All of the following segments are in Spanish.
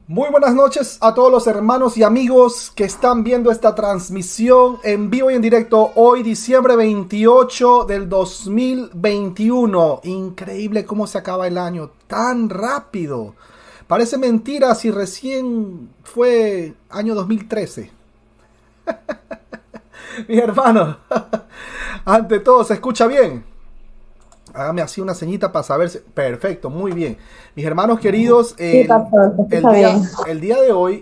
Muy buenas noches a todos los hermanos y amigos que están viendo esta transmisión en vivo y en directo hoy, diciembre 28 del 2021. Increíble cómo se acaba el año, tan rápido. Parece mentira si recién fue año 2013. Mi hermano, ante todo, ¿se escucha bien? Hágame así una ceñita para saber. Perfecto, muy bien. Mis hermanos queridos, Sí, pastor, se el escucha día, bien.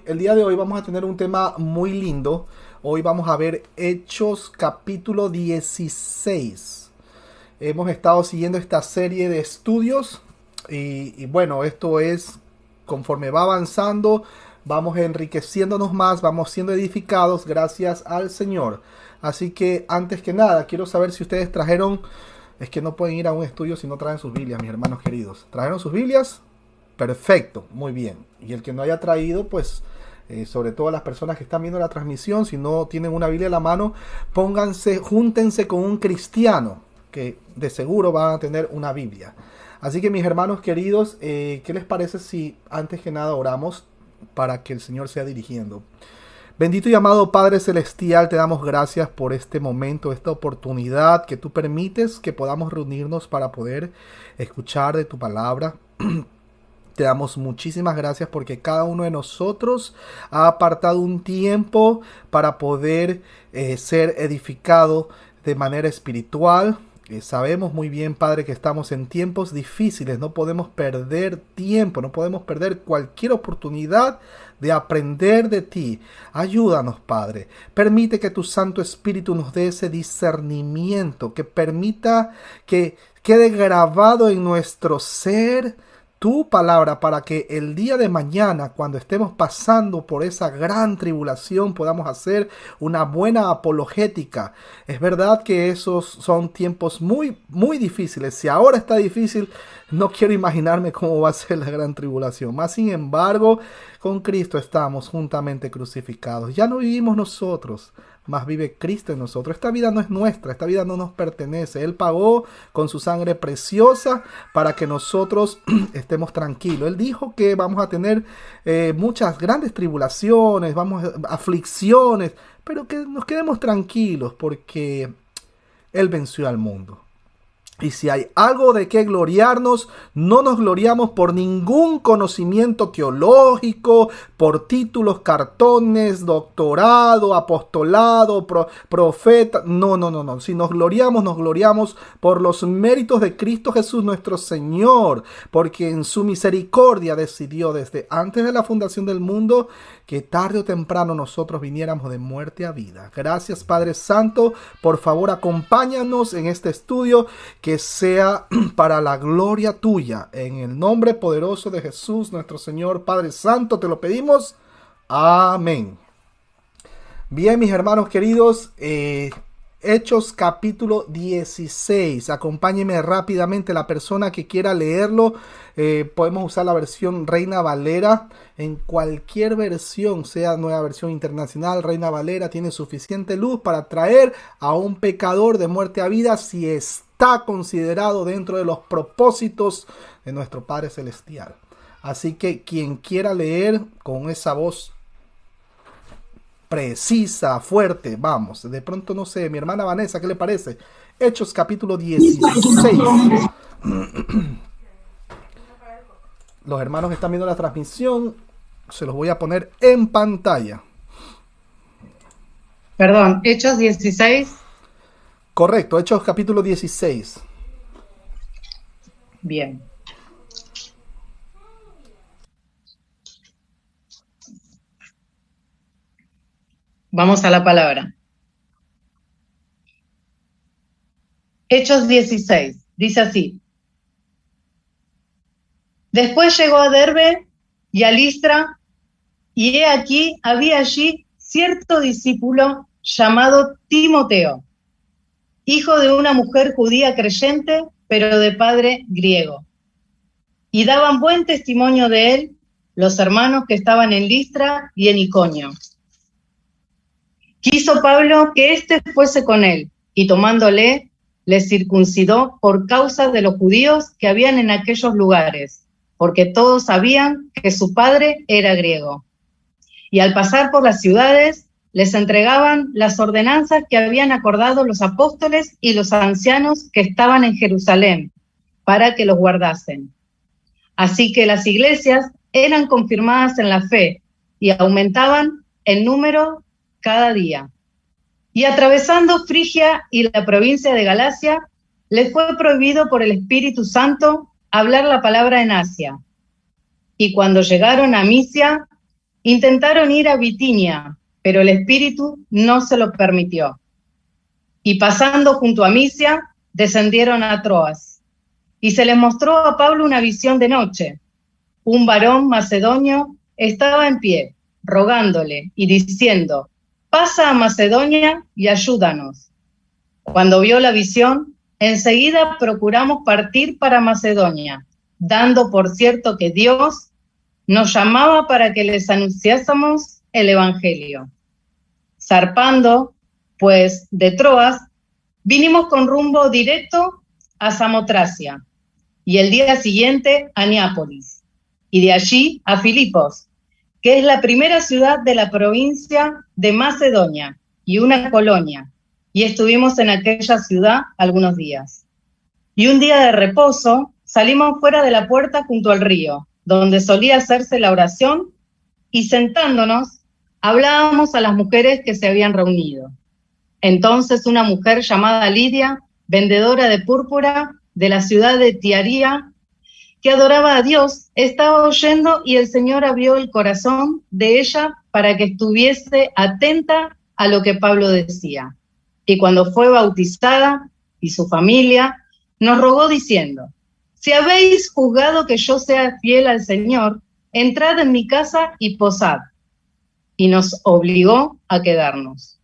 el día de hoy vamos a tener un tema muy lindo. Hoy vamos a ver Hechos capítulo 16. Hemos estado siguiendo esta serie de estudios y bueno, esto es conforme va avanzando, vamos enriqueciéndonos más, vamos siendo edificados gracias al Señor. Así que antes que nada, quiero saber si ustedes trajeron, es que no pueden ir a un estudio si no traen sus Biblias, mis hermanos queridos. ¿Trajeron sus Biblias? Perfecto, muy bien. Y el que no haya traído, pues, sobre todo las personas que están viendo la transmisión, si no tienen una Biblia a la mano, pónganse, júntense con un cristiano, que de seguro van a tener una Biblia. Así que mis hermanos queridos, ¿qué les parece si antes que nada oramos para que el Señor sea dirigiendo? Bendito y amado Padre Celestial, te damos gracias por este momento, esta oportunidad que tú permites que podamos reunirnos para poder escuchar de tu palabra. Te damos muchísimas gracias porque cada uno de nosotros ha apartado un tiempo para poder ser edificado de manera espiritual. Sabemos muy bien, Padre, que estamos en tiempos difíciles. No podemos perder tiempo, no podemos perder cualquier oportunidad de aprender de ti. Ayúdanos, Padre. Permite que tu Santo Espíritu nos dé ese discernimiento, que permita que quede grabado en nuestro ser tu palabra para que el día de mañana, cuando estemos pasando por esa gran tribulación, podamos hacer una buena apologética. Es verdad que esos son tiempos muy, muy difíciles. Si ahora está difícil, no quiero imaginarme cómo va a ser la gran tribulación. Más sin embargo, con Cristo estamos juntamente crucificados. Ya no vivimos nosotros, más vive Cristo en nosotros. Esta vida no es nuestra, esta vida no nos pertenece. Él pagó con su sangre preciosa para que nosotros estemos tranquilos. Él dijo que vamos a tener muchas grandes tribulaciones, vamos a aflicciones, pero que nos quedemos tranquilos porque Él venció al mundo. Y si hay algo de qué gloriarnos, no nos gloriamos por ningún conocimiento teológico, por títulos, cartones, doctorado, apostolado, profeta. No, no, no, no. Si nos gloriamos por los méritos de Cristo Jesús nuestro Señor, porque en su misericordia decidió desde antes de la fundación del mundo que tarde o temprano nosotros viniéramos de muerte a vida. Gracias, Padre Santo. Por favor, acompáñanos en este estudio, que sea para la gloria tuya. En el nombre poderoso de Jesús, nuestro Señor, Padre Santo, te lo pedimos. Amén. Bien, mis hermanos queridos, Hechos capítulo 16. Acompáñeme rápidamente la persona que quiera leerlo. Podemos usar la versión Reina Valera. En cualquier versión, sea nueva versión internacional, Reina Valera tiene suficiente luz para traer a un pecador de muerte a vida si está considerado dentro de los propósitos de nuestro Padre Celestial. Así que quien quiera leer con esa voz precisa, fuerte, vamos. De pronto, no sé, mi hermana Vanessa, ¿qué le parece? Hechos capítulo 16. Los hermanos que están viendo la transmisión, se los voy a poner en pantalla. Perdón, Hechos 16. Correcto, Hechos capítulo 16. Bien. Vamos a la palabra. Hechos 16. Dice así. Después llegó a Derbe y a Listra, y he aquí había allí cierto discípulo llamado Timoteo, hijo de una mujer judía creyente, pero de padre griego. Y daban buen testimonio de él los hermanos que estaban en Listra y en Iconio. Quiso Pablo que éste fuese con él, y tomándole, le circuncidó por causa de los judíos que habían en aquellos lugares, porque todos sabían que su padre era griego. Y al pasar por las ciudades, les entregaban las ordenanzas que habían acordado los apóstoles y los ancianos que estaban en Jerusalén, para que los guardasen. Así que las iglesias eran confirmadas en la fe y aumentaban en número cada día. Y atravesando Frigia y la provincia de Galacia, les fue prohibido por el Espíritu Santo hablar la palabra en Asia. Y cuando llegaron a Misia, intentaron ir a Bitinia, pero el Espíritu no se lo permitió. Y pasando junto a Misia, descendieron a Troas. Y se les mostró a Pablo una visión de noche. Un varón macedonio estaba en pie, rogándole y diciendo: pasa a Macedonia y ayúdanos. Cuando vio la visión, enseguida procuramos partir para Macedonia, dando por cierto que Dios nos llamaba para que les anunciásemos el Evangelio. Zarpando, pues, de Troas, vinimos con rumbo directo a Samotracia, y el día siguiente a Neápolis, y de allí a Filipos, que es la primera ciudad de la provincia de Macedonia y una colonia, y estuvimos en aquella ciudad algunos días. Y un día de reposo salimos fuera de la puerta junto al río, donde solía hacerse la oración, y sentándonos, hablábamos a las mujeres que se habían reunido. Entonces una mujer llamada Lidia, vendedora de púrpura de la ciudad de Tiatira, que adoraba a Dios, estaba oyendo, y el Señor abrió el corazón de ella para que estuviese atenta a lo que Pablo decía. Y cuando fue bautizada, y su familia, nos rogó diciendo: si habéis juzgado que yo sea fiel al Señor, entrad en mi casa y posad. Y nos obligó a quedarnos.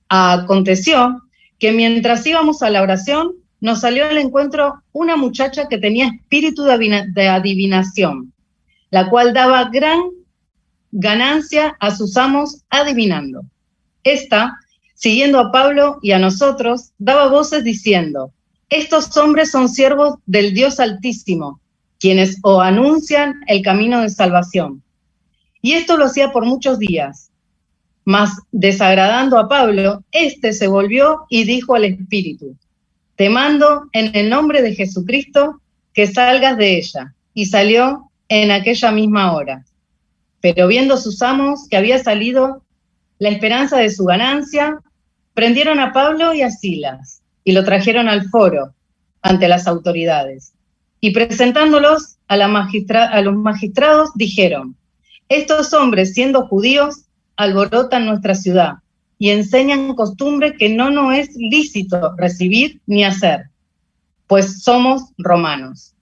Aconteció que mientras íbamos a la oración, nos salió al encuentro una muchacha que tenía espíritu de adivinación, la cual daba gran ganancia a sus amos adivinando. Esta, siguiendo a Pablo y a nosotros, daba voces diciendo: estos hombres son siervos del Dios Altísimo, quienes os anuncian el camino de salvación. Y esto lo hacía por muchos días. Mas, desagradando a Pablo, éste se volvió y dijo al espíritu: te mando en el nombre de Jesucristo que salgas de ella. Y salió en aquella misma hora. Pero viendo sus amos que había salido la esperanza de su ganancia, prendieron a Pablo y a Silas y lo trajeron al foro ante las autoridades. Y presentándolos a los magistrados, dijeron: estos hombres, siendo judíos, alborotan nuestra ciudad y enseñan costumbre que no nos es lícito recibir ni hacer, pues somos romanos.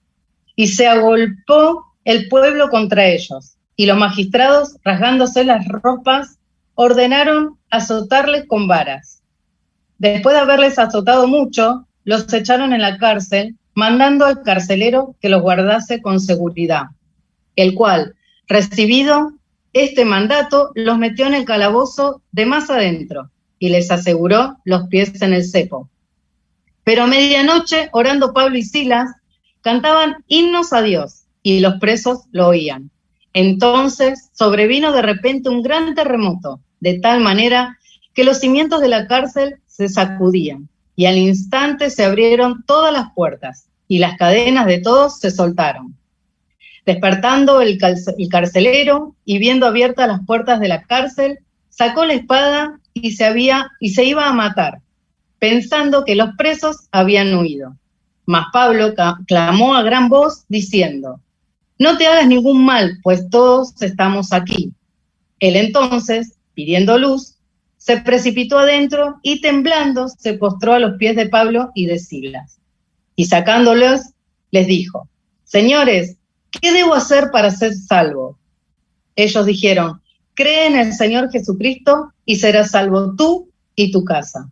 Y se agolpó el pueblo contra ellos, y los magistrados, rasgándose las ropas, ordenaron azotarles con varas. Después de haberles azotado mucho, los echaron en la cárcel, mandando al carcelero que los guardase con seguridad, el cual, recibido este mandato, los metió en el calabozo de más adentro y les aseguró los pies en el cepo. Pero a medianoche, orando Pablo y Silas, cantaban himnos a Dios y los presos lo oían. Entonces sobrevino de repente un gran terremoto, de tal manera que los cimientos de la cárcel se sacudían, y al instante se abrieron todas las puertas y las cadenas de todos se soltaron. Despertando el carcelero y viendo abiertas las puertas de la cárcel, sacó la espada y se iba a matar, pensando que los presos habían huido. Mas Pablo clamó a gran voz diciendo: no te hagas ningún mal, pues todos estamos aquí. Él entonces, pidiendo luz, se precipitó adentro y temblando se postró a los pies de Pablo y de Silas. Y sacándolos, les dijo: señores, ¿qué debo hacer para ser salvo? Ellos dijeron: cree en el Señor Jesucristo y serás salvo tú y tu casa.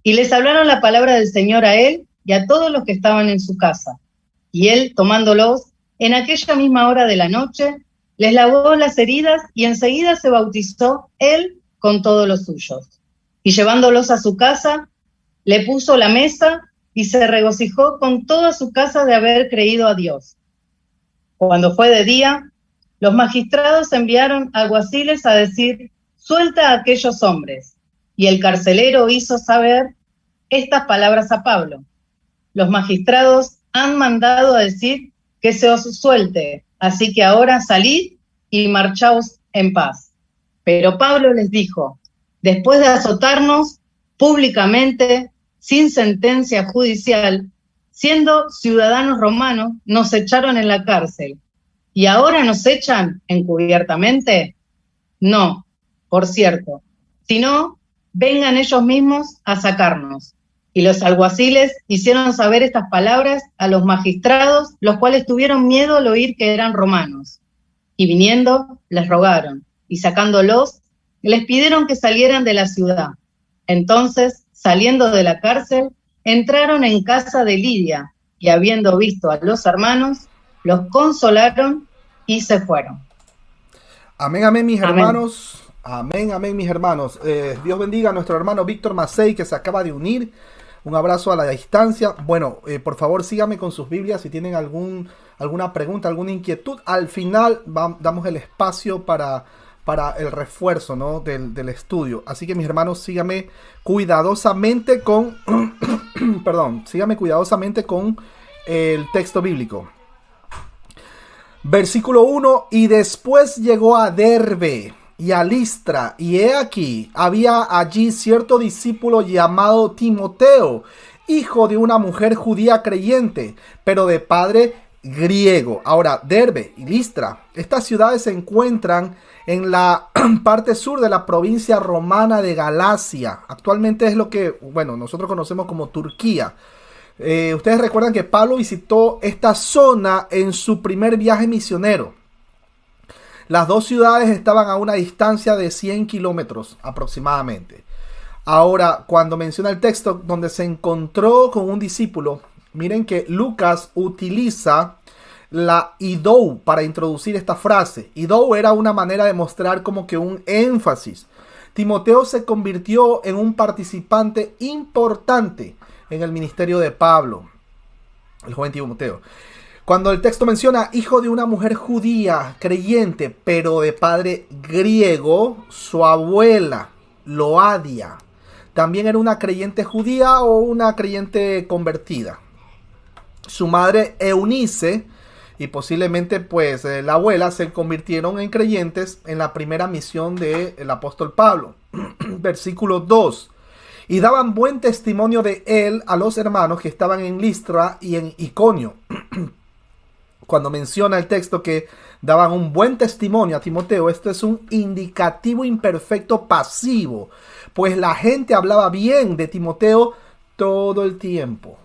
Y les hablaron la palabra del Señor a él y a todos los que estaban en su casa. Y él, tomándolos, en aquella misma hora de la noche, les lavó las heridas y enseguida se bautizó él con todos los suyos. Y llevándolos a su casa, le puso la mesa y se regocijó con toda su casa de haber creído a Dios. Cuando fue de día, los magistrados enviaron alguaciles a decir: suelta a aquellos hombres. Y el carcelero hizo saber estas palabras a Pablo: los magistrados han mandado a decir que se os suelte, así que ahora salid y marchaos en paz. Pero Pablo les dijo: después de azotarnos públicamente, sin sentencia judicial, siendo ciudadanos romanos, nos echaron en la cárcel. ¿Y ahora nos echan encubiertamente? No, por cierto, sino vengan ellos mismos a sacarnos. Y los alguaciles hicieron saber estas palabras a los magistrados, los cuales tuvieron miedo al oír que eran romanos. Y viniendo, les rogaron, y sacándolos, les pidieron que salieran de la ciudad. Entonces, saliendo de la cárcel, entraron en casa de Lidia, y habiendo visto a los hermanos, los consolaron y se fueron. Amén, amén, mis Amén. hermanos. Amén, amén, mis hermanos. Dios bendiga a nuestro hermano Víctor Macei, que se acaba de unir. Un abrazo a la distancia. Bueno, por favor, síganme con sus Biblias si tienen alguna pregunta, alguna inquietud. Al final damos el espacio para el refuerzo, ¿no?, del estudio. Así que, mis hermanos, síganme cuidadosamente con síganme cuidadosamente con el texto bíblico. Versículo 1: y después llegó a Derbe y a Listra, y he aquí, había allí cierto discípulo llamado Timoteo, hijo de una mujer judía creyente, pero de padre griego. Ahora, Derbe y Listra, estas ciudades se encuentran en la parte sur de la provincia romana de Galacia. Actualmente es lo que, bueno, nosotros conocemos como Turquía. Ustedes recuerdan que Pablo visitó esta zona en su primer viaje misionero. Las dos ciudades estaban a una distancia de 100 kilómetros aproximadamente. Ahora, cuando menciona el texto donde se encontró con un discípulo, miren que Lucas utiliza la idou para introducir esta frase. Idou era una manera de mostrar como que un énfasis. Timoteo se convirtió en un participante importante en el ministerio de Pablo, el joven Timoteo. Cuando el texto menciona hijo de una mujer judía creyente, pero de padre griego, su abuela, Loadia, también era una creyente judía o una creyente convertida. Su madre Eunice y posiblemente pues la abuela se convirtieron en creyentes en la primera misión del apóstol Pablo. Versículo 2. Y daban buen testimonio de él a los hermanos que estaban en Listra y en Iconio. Cuando menciona el texto que daban un buen testimonio a Timoteo, esto es un indicativo imperfecto pasivo, pues la gente hablaba bien de Timoteo todo el tiempo.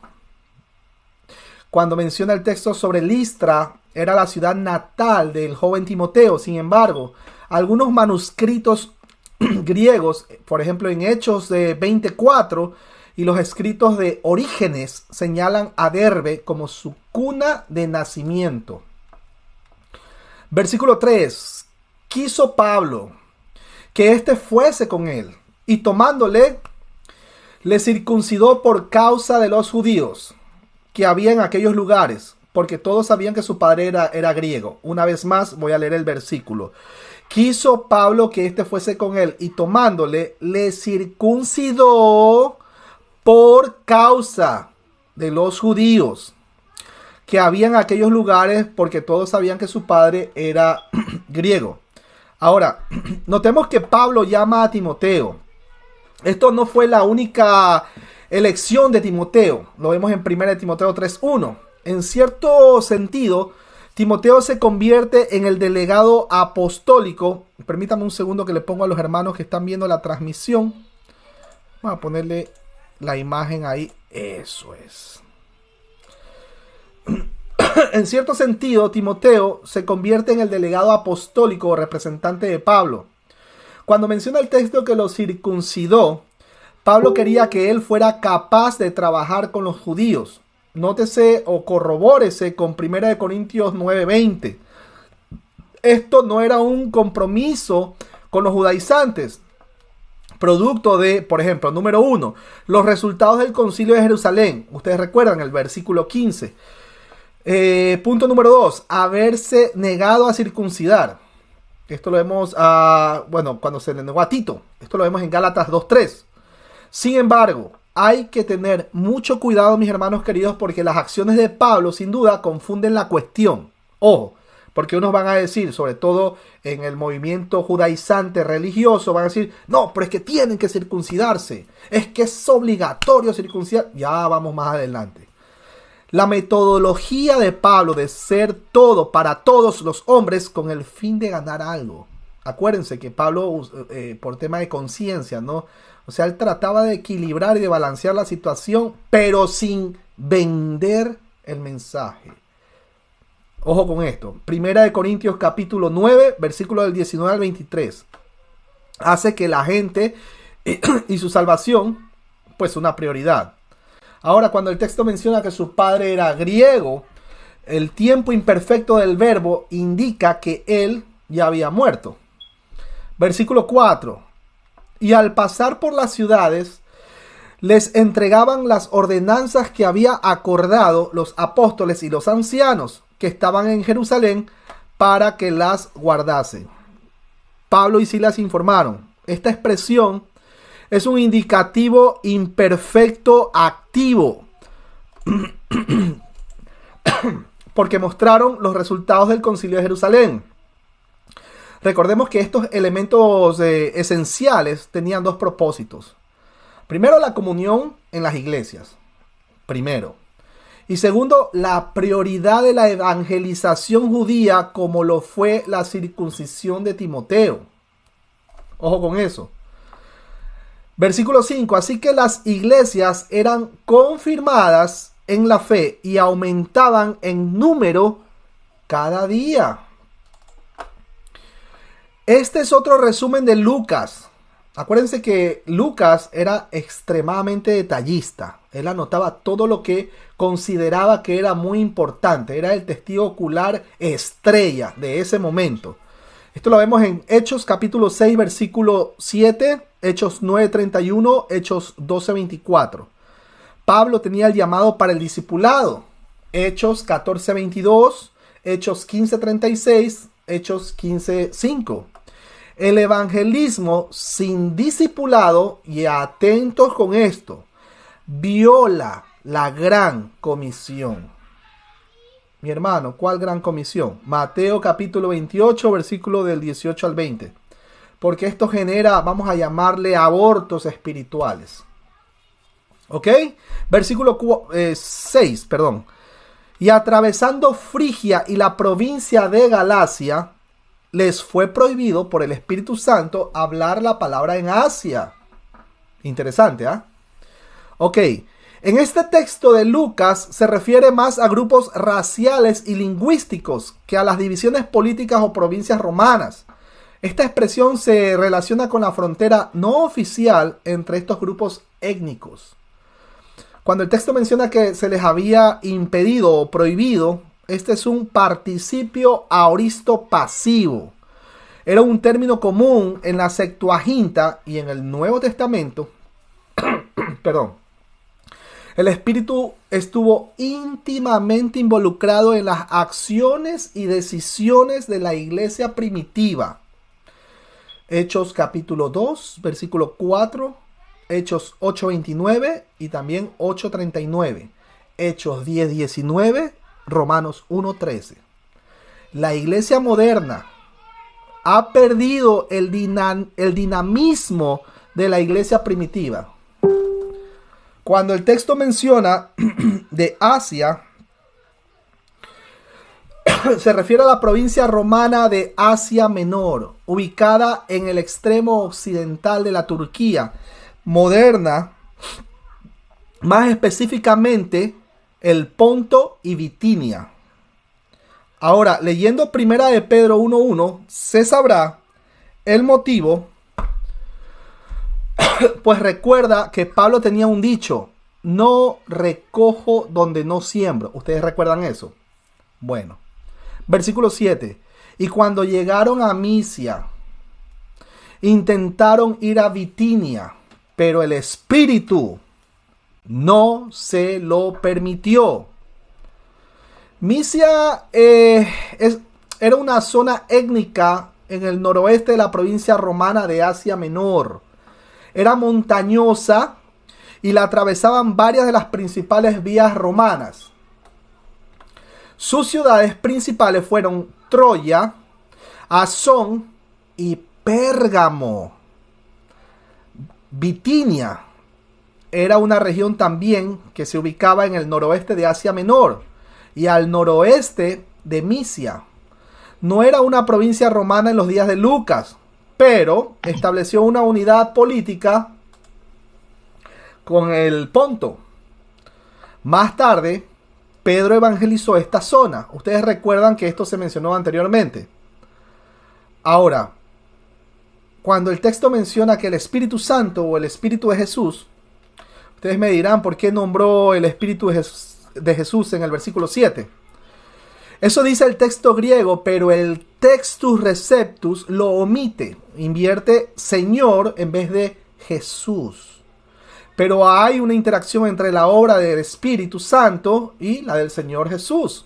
Cuando menciona el texto sobre Listra, era la ciudad natal del joven Timoteo. Sin embargo, algunos manuscritos griegos, por ejemplo en Hechos 24 y los escritos de Orígenes, señalan a Derbe como su cuna de nacimiento. Versículo 3. Quiso Pablo que éste fuese con él, y tomándole, le circuncidó por causa de los judíos que había en aquellos lugares, porque todos sabían que su padre era griego. Una vez más voy a leer el versículo. Quiso Pablo que éste fuese con él, y tomándole, le circuncidó por causa de los judíos que había en aquellos lugares, porque todos sabían que su padre era griego. Ahora, notemos que Pablo llama a Timoteo. Esto no fue la única elección de Timoteo. Lo vemos en 1 Timoteo 3:1. En cierto sentido, Timoteo se convierte en el delegado apostólico. Permítame un segundo que le pongo a los hermanos que están viendo la transmisión. Vamos a ponerle la imagen ahí. Eso es. En cierto sentido, Timoteo se convierte en el delegado apostólico o representante de Pablo. Cuando menciona el texto que lo circuncidó, Pablo quería que él fuera capaz de trabajar con los judíos. Nótese o corrobórese con 1 Corintios 9:20. Esto no era un compromiso con los judaizantes, producto de, por ejemplo, número 1, los resultados del concilio de Jerusalén. Ustedes recuerdan el versículo 15. Punto número 2, haberse negado a circuncidar. Esto lo vemos, bueno, cuando se le negó a Tito. Esto lo vemos en Gálatas 2:3. Sin embargo, hay que tener mucho cuidado, mis hermanos queridos, porque las acciones de Pablo sin duda confunden la cuestión. Ojo, porque unos van a decir, sobre todo en el movimiento judaizante religioso, van a decir, no, pero es que tienen que circuncidarse, es que es obligatorio circuncidar. Ya vamos más adelante. La metodología de Pablo de ser todo para todos los hombres con el fin de ganar algo. Acuérdense que Pablo, por tema de conciencia, ¿no? O sea, él trataba de equilibrar y de balancear la situación, pero sin vender el mensaje. Ojo con esto. Primera de Corintios capítulo 9, versículo del 19 al 23. Hace que la gente y su salvación, pues una prioridad. Ahora, cuando el texto menciona que su padre era griego, el tiempo imperfecto del verbo indica que él ya había muerto. Versículo 4. Y al pasar por las ciudades, les entregaban las ordenanzas que había acordado los apóstoles y los ancianos que estaban en Jerusalén para que las guardasen. Pablo y Silas informaron. Esta expresión es un indicativo imperfecto activo porque mostraron los resultados del Concilio de Jerusalén. Recordemos que estos elementos esenciales tenían dos propósitos. Primero, la comunión en las iglesias. Primero. Y segundo, la prioridad de la evangelización judía como lo fue la circuncisión de Timoteo. Ojo con eso. Versículo 5. Así que las iglesias eran confirmadas en la fe y aumentaban en número cada día. Este es otro resumen de Lucas. Acuérdense que Lucas era extremadamente detallista. Él anotaba todo lo que consideraba que era muy importante. Era el testigo ocular estrella de ese momento. Esto lo vemos en Hechos capítulo 6, versículo 7, Hechos 9:31, Hechos 12:24. Pablo tenía el llamado para el discipulado. Hechos 14:22, Hechos 15:36, Hechos 15:5. El evangelismo sin discipulado, y atentos con esto, viola la gran comisión. Mi hermano, ¿cuál gran comisión? Mateo capítulo 28, versículo del 18 al 20. Porque esto genera, vamos a llamarle, abortos espirituales. ¿Ok? Versículo 6, perdón. Y atravesando Frigia y la provincia de Galacia, les fue prohibido por el Espíritu Santo hablar la palabra en Asia. Interesante, ¿ah? Ok. En este texto de Lucas se refiere más a grupos raciales y lingüísticos que a las divisiones políticas o provincias romanas. Esta expresión se relaciona con la frontera no oficial entre estos grupos étnicos. Cuando el texto menciona que se les había impedido o prohibido, este es un participio aoristo pasivo. Era un término común en la Septuaginta y en el Nuevo Testamento. Perdón. El Espíritu estuvo íntimamente involucrado en las acciones y decisiones de la iglesia primitiva. Hechos capítulo 2, versículo 4, Hechos 8:29 y también 8:39. Hechos 10:19, Romanos 1:13. La iglesia moderna ha perdido el dinamismo de la iglesia primitiva. Cuando el texto menciona de Asia, se refiere a la provincia romana de Asia Menor, ubicada en el extremo occidental de la Turquía moderna, más específicamente el Ponto y Bitinia. Ahora, leyendo primera de Pedro 1:1, se sabrá el motivo. Pues recuerda que Pablo tenía un dicho: no recojo donde no siembro. ¿Ustedes recuerdan eso? Bueno, versículo 7. Y cuando llegaron a Misia, intentaron ir a Bitinia, pero el Espíritu no se lo permitió. Misia era una zona étnica en el noroeste de la provincia romana de Asia Menor. Era montañosa y la atravesaban varias de las principales vías romanas. Sus ciudades principales fueron Troya, Asón y Pérgamo. Bitinia era una región también que se ubicaba en el noroeste de Asia Menor y al noroeste de Misia. No era una provincia romana en los días de Lucas, pero estableció una unidad política con el Ponto. Más tarde, Pedro evangelizó esta zona. Ustedes recuerdan que esto se mencionó anteriormente. Ahora, cuando el texto menciona que el Espíritu Santo o el Espíritu de Jesús, ustedes me dirán por qué nombró el Espíritu de Jesús en el versículo 7. Eso dice el texto griego, pero el Textus Receptus lo omite. Invierte Señor en vez de Jesús. Pero hay una interacción entre la obra del Espíritu Santo y la del Señor Jesús.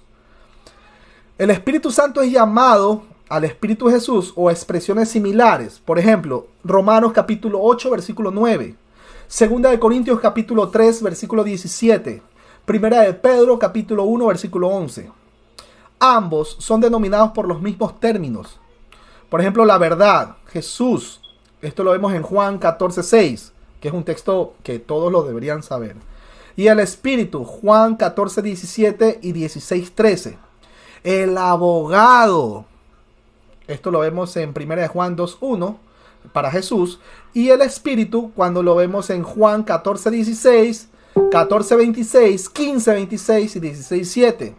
El Espíritu Santo es llamado al Espíritu de Jesús o expresiones similares. Por ejemplo, Romanos capítulo 8, versículo 9. Segunda de Corintios capítulo 3, versículo 17. Primera de Pedro capítulo 1, versículo 11. Ambos son denominados por los mismos términos. Por ejemplo, la verdad, Jesús. Esto lo vemos en Juan 14, 6, que es un texto que todos lo deberían saber. Y el Espíritu, Juan 14, 17 y 16, 13. El abogado. Esto lo vemos en 1 de Juan 2, 1 para Jesús. Y el Espíritu cuando lo vemos en Juan 14, 16, 14, 26, 15, 26 y 16, 7.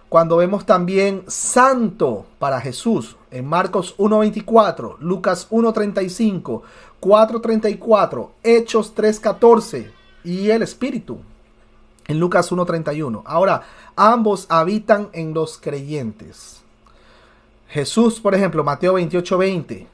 Cuando vemos también santo para Jesús en Marcos 1:24, Lucas 1:35, 4:34, Hechos 3:14 y el Espíritu en Lucas 1:31. Ahora, ambos habitan en los creyentes. Jesús, por ejemplo, Mateo 28:20,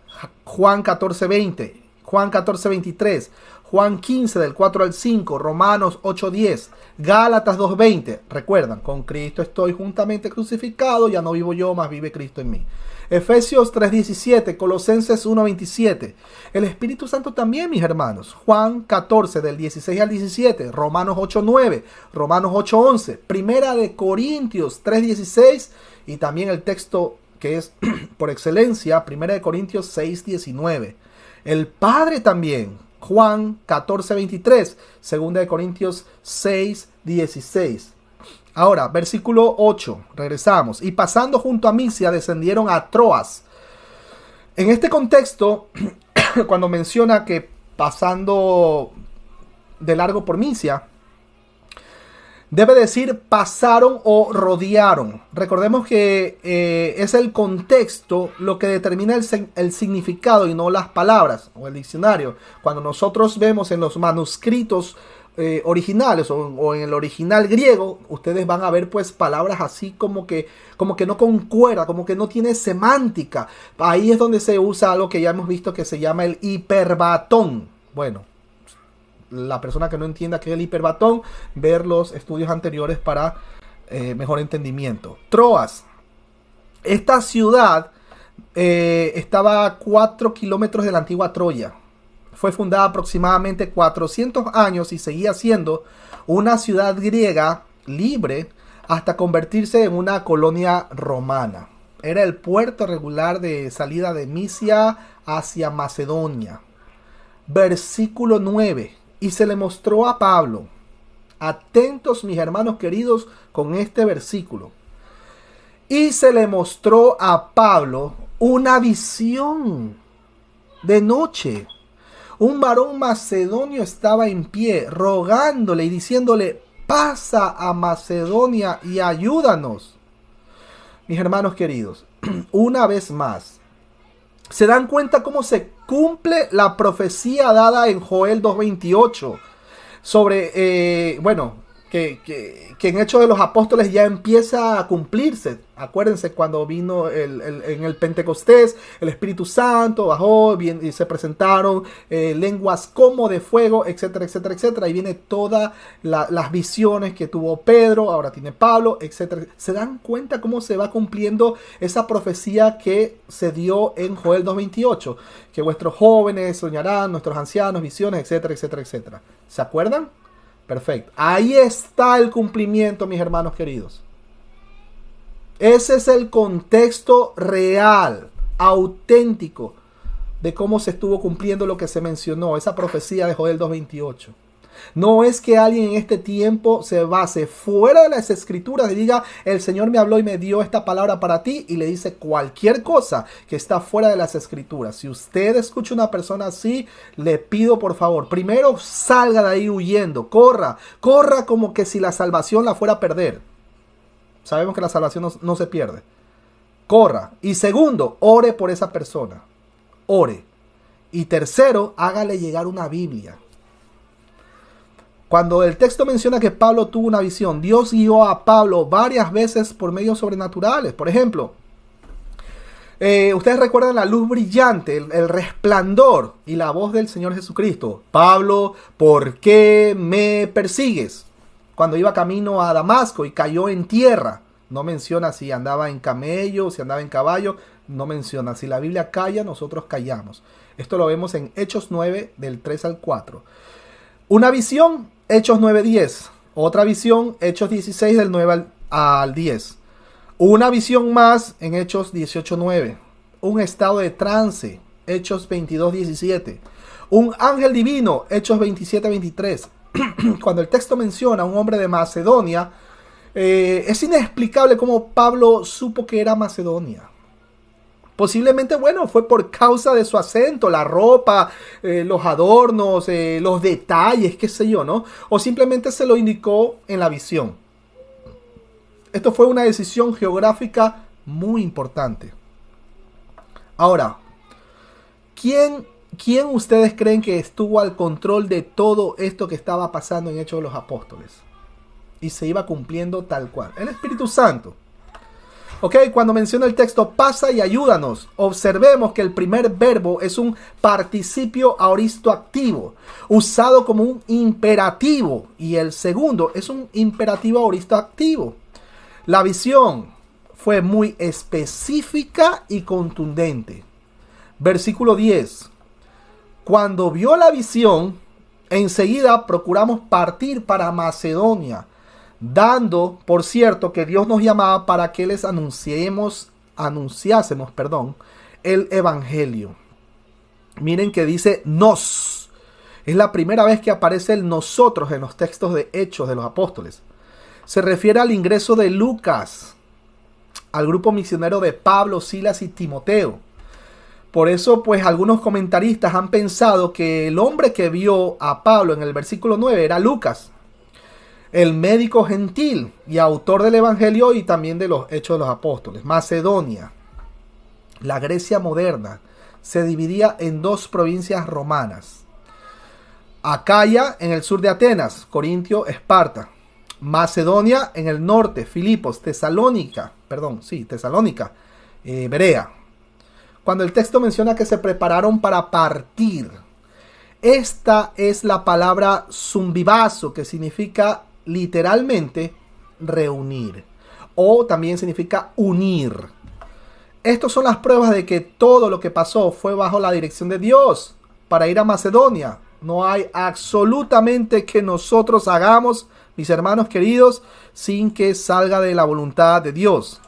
Juan 14:20, Juan 14:23, Juan 15 del 4 al 5, Romanos 8:10, Gálatas 2:20. Recuerdan, con Cristo estoy juntamente crucificado, ya no vivo yo, mas vive Cristo en mí. Efesios 3:17, Colosenses 1:27. El Espíritu Santo también, mis hermanos. Juan 14 del 16 al 17, Romanos 8:9, Romanos 8:11, Primera de Corintios 3:16 y también el texto que es por excelencia, Primera de Corintios 6:19. El Padre también. Juan 14:23, Segunda de Corintios 6:16. Ahora, versículo 8, regresamos. Y pasando junto a Misia, descendieron a Troas. En este contexto, cuando menciona que pasando de largo por Misia, debe decir pasaron o rodearon. Recordemos que es el contexto lo que determina el significado y no las palabras o el diccionario. Cuando nosotros vemos en los manuscritos originales o en el original griego, ustedes van a ver pues palabras así como que no concuerda, como que no tiene semántica. Ahí es donde se usa algo que ya hemos visto que se llama el hiperbatón. Bueno, la persona que no entienda qué es el hiperbatón, ver los estudios anteriores para mejor entendimiento. Troas. Esta ciudad estaba a 4 kilómetros de la antigua Troya. Fue fundada aproximadamente 400 años y seguía siendo una ciudad griega libre hasta convertirse en una colonia romana. Era el puerto regular de salida de Misia hacia Macedonia. Versículo 9. Y se le mostró a Pablo. Atentos, mis hermanos queridos, con este versículo. Y se le mostró a Pablo una visión de noche. Un varón macedonio estaba en pie, rogándole y diciéndole: pasa a Macedonia y ayúdanos. Mis hermanos queridos, una vez más, ¿se dan cuenta cómo se cumple la profecía dada en Joel 2:28? Sobre, que en Hechos de los Apóstoles ya empieza a cumplirse. Acuérdense cuando vino en el Pentecostés, el Espíritu Santo bajó bien, y se presentaron lenguas como de fuego, etcétera, etcétera, etcétera. Y viene todas las visiones que tuvo Pedro, ahora tiene Pablo, etcétera. ¿Se dan cuenta cómo se va cumpliendo esa profecía que se dio en Joel 2:28? Que vuestros jóvenes soñarán, nuestros ancianos, visiones, etcétera, etcétera, etcétera. ¿Se acuerdan? Perfecto. Ahí está el cumplimiento, mis hermanos queridos. Ese es el contexto real, auténtico, de cómo se estuvo cumpliendo lo que se mencionó, esa profecía de Joel 2:28. No es que alguien en este tiempo se base fuera de las escrituras y diga, el Señor me habló y me dio esta palabra para ti, y le dice cualquier cosa que está fuera de las escrituras. Si usted escucha a una persona así, le pido por favor, primero salga de ahí huyendo, corra como que si la salvación la fuera a perder. Sabemos que la salvación no se pierde. Corra. Y segundo, ore por esa persona. Ore. Y tercero, hágale llegar una Biblia. Cuando el texto menciona que Pablo tuvo una visión, Dios guió a Pablo varias veces por medios sobrenaturales. Por ejemplo, ustedes recuerdan la luz brillante, el resplandor y la voz del Señor Jesucristo. Pablo, ¿por qué me persigues? Cuando iba camino a Damasco y cayó en tierra. No menciona si andaba en camello, si andaba en caballo. No menciona. Si la Biblia calla, nosotros callamos. Esto lo vemos en Hechos 9, del 3 al 4. Una visión, Hechos 9:10. Otra visión, Hechos 16, del 9 al 10. Una visión más en Hechos 18:9. Un estado de trance, Hechos 22:17. Un ángel divino, Hechos 27:23. Cuando el texto menciona a un hombre de Macedonia, es inexplicable cómo Pablo supo que era Macedonia. Posiblemente, bueno, fue por causa de su acento, la ropa, los adornos, los detalles, qué sé yo, ¿no? O simplemente se lo indicó en la visión. Esto fue una decisión geográfica muy importante. Ahora, ¿quién ustedes creen que estuvo al control de todo esto que estaba pasando en Hechos de los Apóstoles? Y se iba cumpliendo tal cual. El Espíritu Santo. Ok, cuando menciona el texto, pasa y ayúdanos, observemos que el primer verbo es un participio aoristo activo, usado como un imperativo, y el segundo es un imperativo aoristo activo. La visión fue muy específica y contundente. Versículo 10. Cuando vio la visión, enseguida procuramos partir para Macedonia, dando por cierto que Dios nos llamaba para que les anunciásemos el evangelio. Miren que dice nos. Es la primera vez que aparece el nosotros en los textos de Hechos de los Apóstoles. Se refiere al ingreso de Lucas al grupo misionero de Pablo, Silas y Timoteo. Por eso, pues, algunos comentaristas han pensado que el hombre que vio a Pablo en el versículo 9 era Lucas, el médico gentil y autor del Evangelio y también de los Hechos de los Apóstoles. Macedonia, la Grecia moderna, se dividía en dos provincias romanas. Acaya en el sur de Atenas, Corintio, Esparta. Macedonia en el norte, Filipos, Tesalónica, Berea. Cuando el texto menciona que se prepararon para partir, esta es la palabra zumbibazo, que significa literalmente reunir, o también significa unir. Estas son las pruebas de que todo lo que pasó fue bajo la dirección de Dios para ir a Macedonia. No hay absolutamente que nosotros hagamos, mis hermanos queridos, sin que salga de la voluntad de Dios.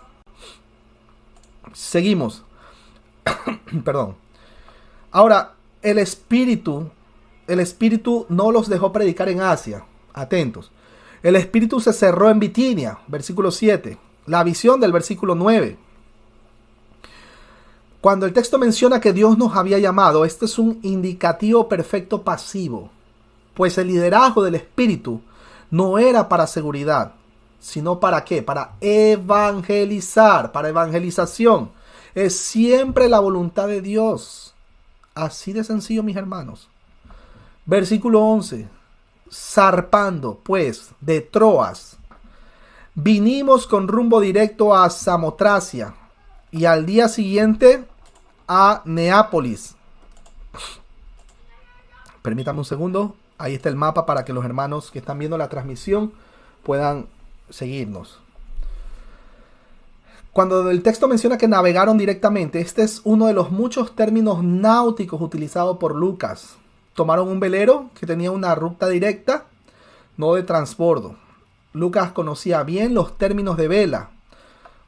Seguimos. Perdón. Ahora, el Espíritu no los dejó predicar en Asia. Atentos. El Espíritu se cerró en Bitinia, versículo 7. La visión del versículo 9. Cuando el texto menciona que Dios nos había llamado, este es un indicativo perfecto pasivo, pues el liderazgo del Espíritu no era para seguridad, sino para ¿qué? Para evangelizar, para evangelización. Es siempre la voluntad de Dios. Así de sencillo, mis hermanos. Versículo 11. zarpando, pues, de Troas, vinimos con rumbo directo a Samotracia y al día siguiente a Neápolis. Permítame un segundo. Ahí está el mapa para que los hermanos que están viendo la transmisión puedan seguirnos. Cuando el texto menciona que navegaron directamente, este es uno de los muchos términos náuticos utilizados por Lucas. Tomaron un velero que tenía una ruta directa, no de transbordo. Lucas conocía bien los términos de vela,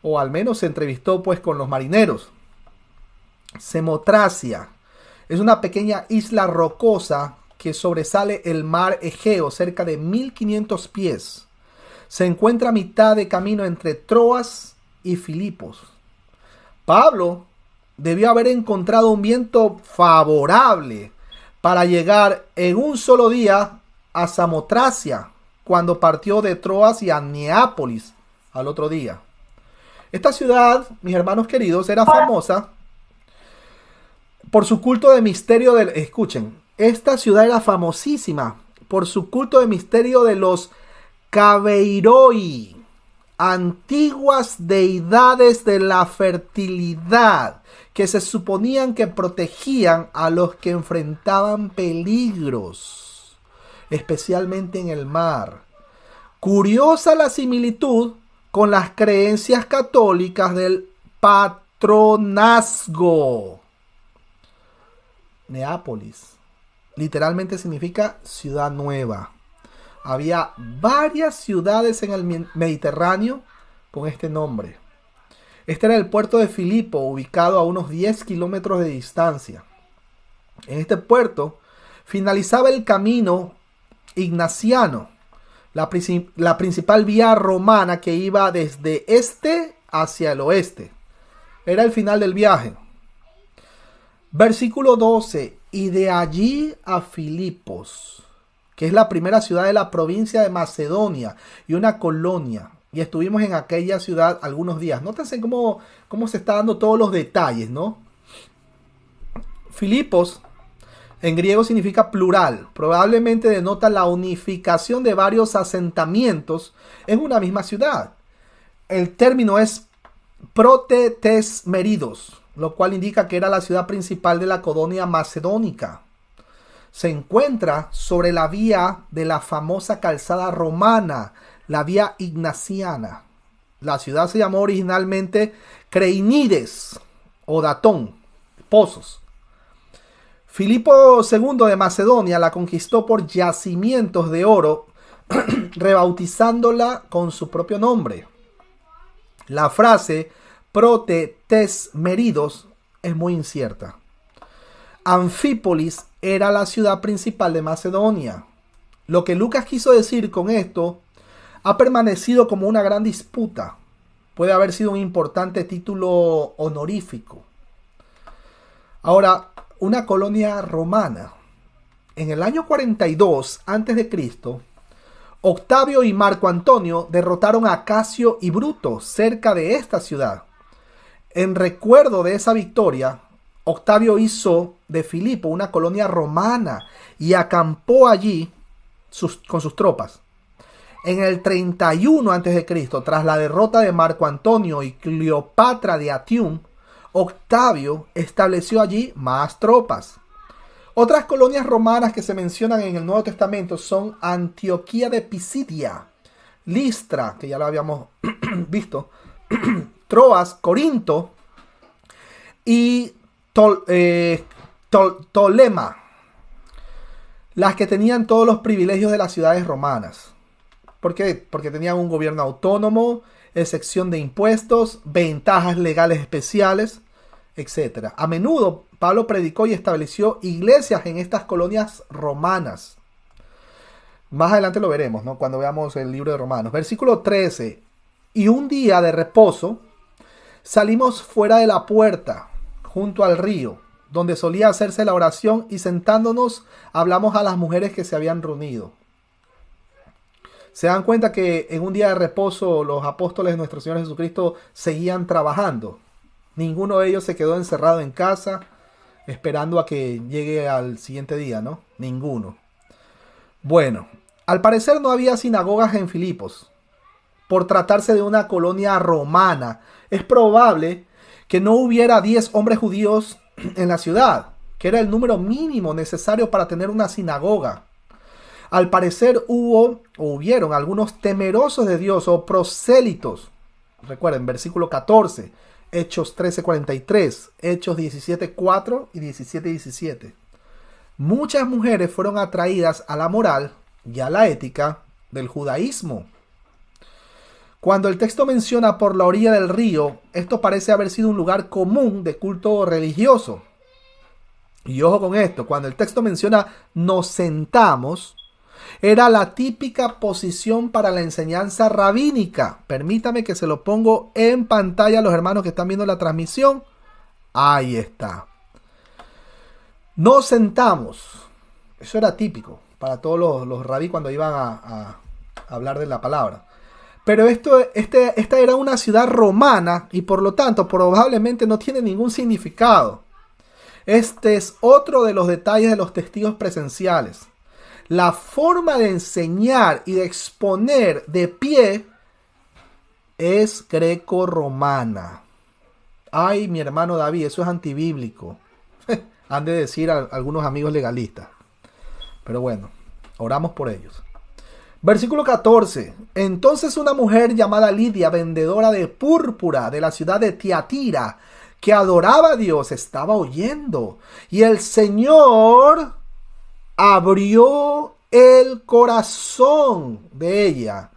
o al menos se entrevistó pues con los marineros. Samotracia es una pequeña isla rocosa que sobresale el mar Egeo, cerca de 1500 pies. Se encuentra a mitad de camino entre Troas y Filipos. Pablo debió haber encontrado un viento favorable para llegar en un solo día a Samotracia, cuando partió de Troas y a Neápolis al otro día. Esta ciudad, mis hermanos queridos, era famosa por su culto de misterio del... Escuchen, esta ciudad era famosísima por su culto de misterio de los Cabeiroi, antiguas deidades de la fertilidad que se suponían que protegían a los que enfrentaban peligros, especialmente en el mar. Curiosa la similitud con las creencias católicas del patronazgo. Neápolis literalmente significa ciudad nueva. Había varias ciudades en el Mediterráneo con este nombre. Este era el puerto de Filipo, ubicado a unos 10 kilómetros de distancia. En este puerto finalizaba el camino ignaciano, la principal vía romana que iba desde este hacia el oeste. Era el final del viaje. Versículo 12. Y de allí a Filipos, que es la primera ciudad de la provincia de Macedonia y una colonia. Y estuvimos en aquella ciudad algunos días. Nótense cómo se está dando todos los detalles, ¿no? Filipos en griego significa plural. Probablemente denota la unificación de varios asentamientos en una misma ciudad. El término es protetesmeridos, lo cual indica que era la ciudad principal de la colonia macedónica. Se encuentra sobre la vía de la famosa calzada romana, la vía ignaciana. La ciudad se llamó originalmente Creinides o Datón, pozos. Filipo II de Macedonia la conquistó por yacimientos de oro, rebautizándola con su propio nombre. La frase protetesmeridos es muy incierta. Anfípolis era la ciudad principal de Macedonia. Lo que Lucas quiso decir con esto ha permanecido como una gran disputa. Puede haber sido un importante título honorífico. Ahora, una colonia romana. En el año 42 a.C., Octavio y Marco Antonio derrotaron a Casio y Bruto cerca de esta ciudad. En recuerdo de esa victoria, Octavio hizo de Filipo una colonia romana y acampó allí con sus tropas. En el 31 a.C., tras la derrota de Marco Antonio y Cleopatra de Atium, Octavio estableció allí más tropas. Otras colonias romanas que se mencionan en el Nuevo Testamento son Antioquía de Pisidia, Listra, que ya lo habíamos visto, Troas, Corinto y Tolema, las que tenían todos los privilegios de las ciudades romanas. ¿Por qué? Porque tenían un gobierno autónomo, excepción de impuestos, ventajas legales especiales, etc. A menudo Pablo predicó y estableció iglesias en estas colonias romanas. Más adelante lo veremos, ¿no? Cuando veamos el libro de Romanos. Versículo 13. Y un día de reposo salimos fuera de la puerta, junto al río, donde solía hacerse la oración, y sentándonos hablamos a las mujeres que se habían reunido. Se dan cuenta que en un día de reposo los apóstoles de nuestro Señor Jesucristo seguían trabajando. Ninguno de ellos se quedó encerrado en casa esperando a que llegue al siguiente día, ¿no? Ninguno. Bueno, Al parecer no había sinagogas en Filipos, por tratarse de una colonia romana. Es probable que no hubiera 10 hombres judíos en la ciudad, que era el número mínimo necesario para tener una sinagoga. Al parecer hubieron algunos temerosos de Dios o prosélitos. Recuerden, versículo 14, Hechos 13:43, Hechos 17:4 y 17:17. Muchas mujeres fueron atraídas a la moral y a la ética del judaísmo. Cuando el texto menciona por la orilla del río, esto parece haber sido un lugar común de culto religioso. Y ojo con esto, cuando el texto menciona nos sentamos, era la típica posición para la enseñanza rabínica. Permítame que se lo pongo en pantalla a los hermanos que están viendo la transmisión. Ahí está. Nos sentamos. Eso era típico para todos los rabí cuando iban a hablar de la palabra. Pero esta era una ciudad romana y por lo tanto probablemente no tiene ningún significado. Este es otro de los detalles de los testigos presenciales. La forma de enseñar y de exponer de pie es greco-romana. Ay, mi hermano David, eso es antibíblico. Han de decir algunos amigos legalistas. Pero bueno, oramos por ellos. Versículo 14. Entonces una mujer llamada Lidia, vendedora de púrpura de la ciudad de Tiatira, que adoraba a Dios, estaba oyendo. Y el Señor abrió el corazón de ella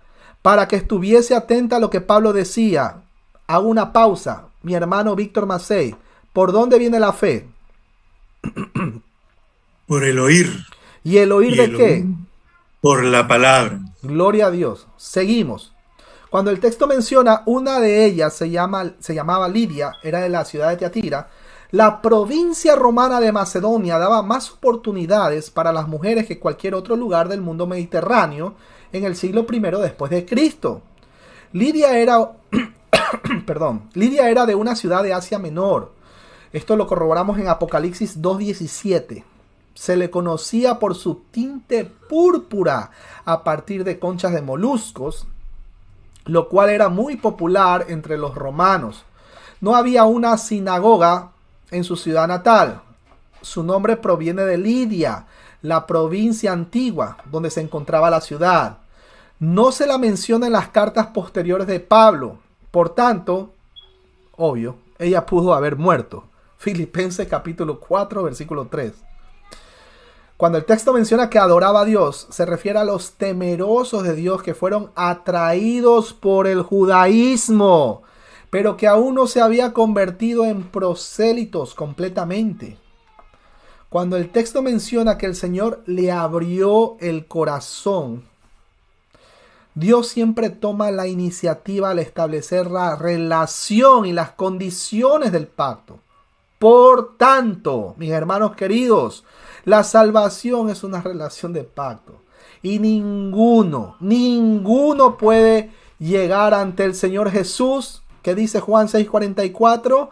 para que estuviese atenta a lo que Pablo decía. Hago una pausa. Mi hermano Víctor Macei, ¿por dónde viene la fe? Por el oír. ¿Y el oír de qué? Por la palabra. Gloria a Dios. Seguimos. Cuando el texto menciona una de ellas se llamaba Lidia, era de la ciudad de Tiatira, la provincia romana de Macedonia daba más oportunidades para las mujeres que cualquier otro lugar del mundo mediterráneo en el siglo I después de Cristo. Lidia era Lidia era de una ciudad de Asia Menor. Esto lo corroboramos en Apocalipsis 2:17. Se le conocía por su tinte púrpura a partir de conchas de moluscos, lo cual era muy popular entre los romanos. No había una sinagoga en su ciudad natal. Su nombre proviene de Lidia, la provincia antigua donde se encontraba la ciudad. No se la menciona en las cartas posteriores de Pablo. Por tanto, obvio, ella pudo haber muerto. Filipenses capítulo 4, versículo 3. Cuando el texto menciona que adoraba a Dios, se refiere a los temerosos de Dios que fueron atraídos por el judaísmo, pero que aún no se había convertido en prosélitos completamente. Cuando el texto menciona que el Señor le abrió el corazón, Dios siempre toma la iniciativa al establecer la relación y las condiciones del pacto. Por tanto, mis hermanos queridos, la salvación es una relación de pacto. Y ninguno puede llegar ante el Señor Jesús, que dice Juan 6:44,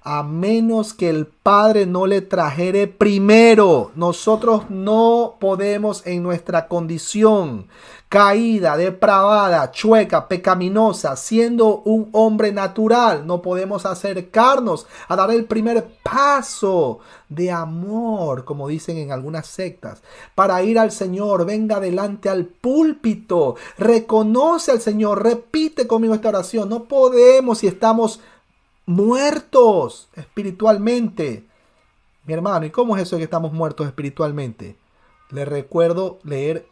a menos que el Padre no le trajere primero. Nosotros no podemos en nuestra condición caída, depravada, chueca, pecaminosa, siendo un hombre natural, no podemos acercarnos a dar el primer paso de amor, como dicen en algunas sectas, para ir al Señor. Venga adelante al púlpito, reconoce al Señor, repite conmigo esta oración. No podemos si estamos muertos espiritualmente. Mi hermano, ¿y cómo es eso de que estamos muertos espiritualmente? Le recuerdo leer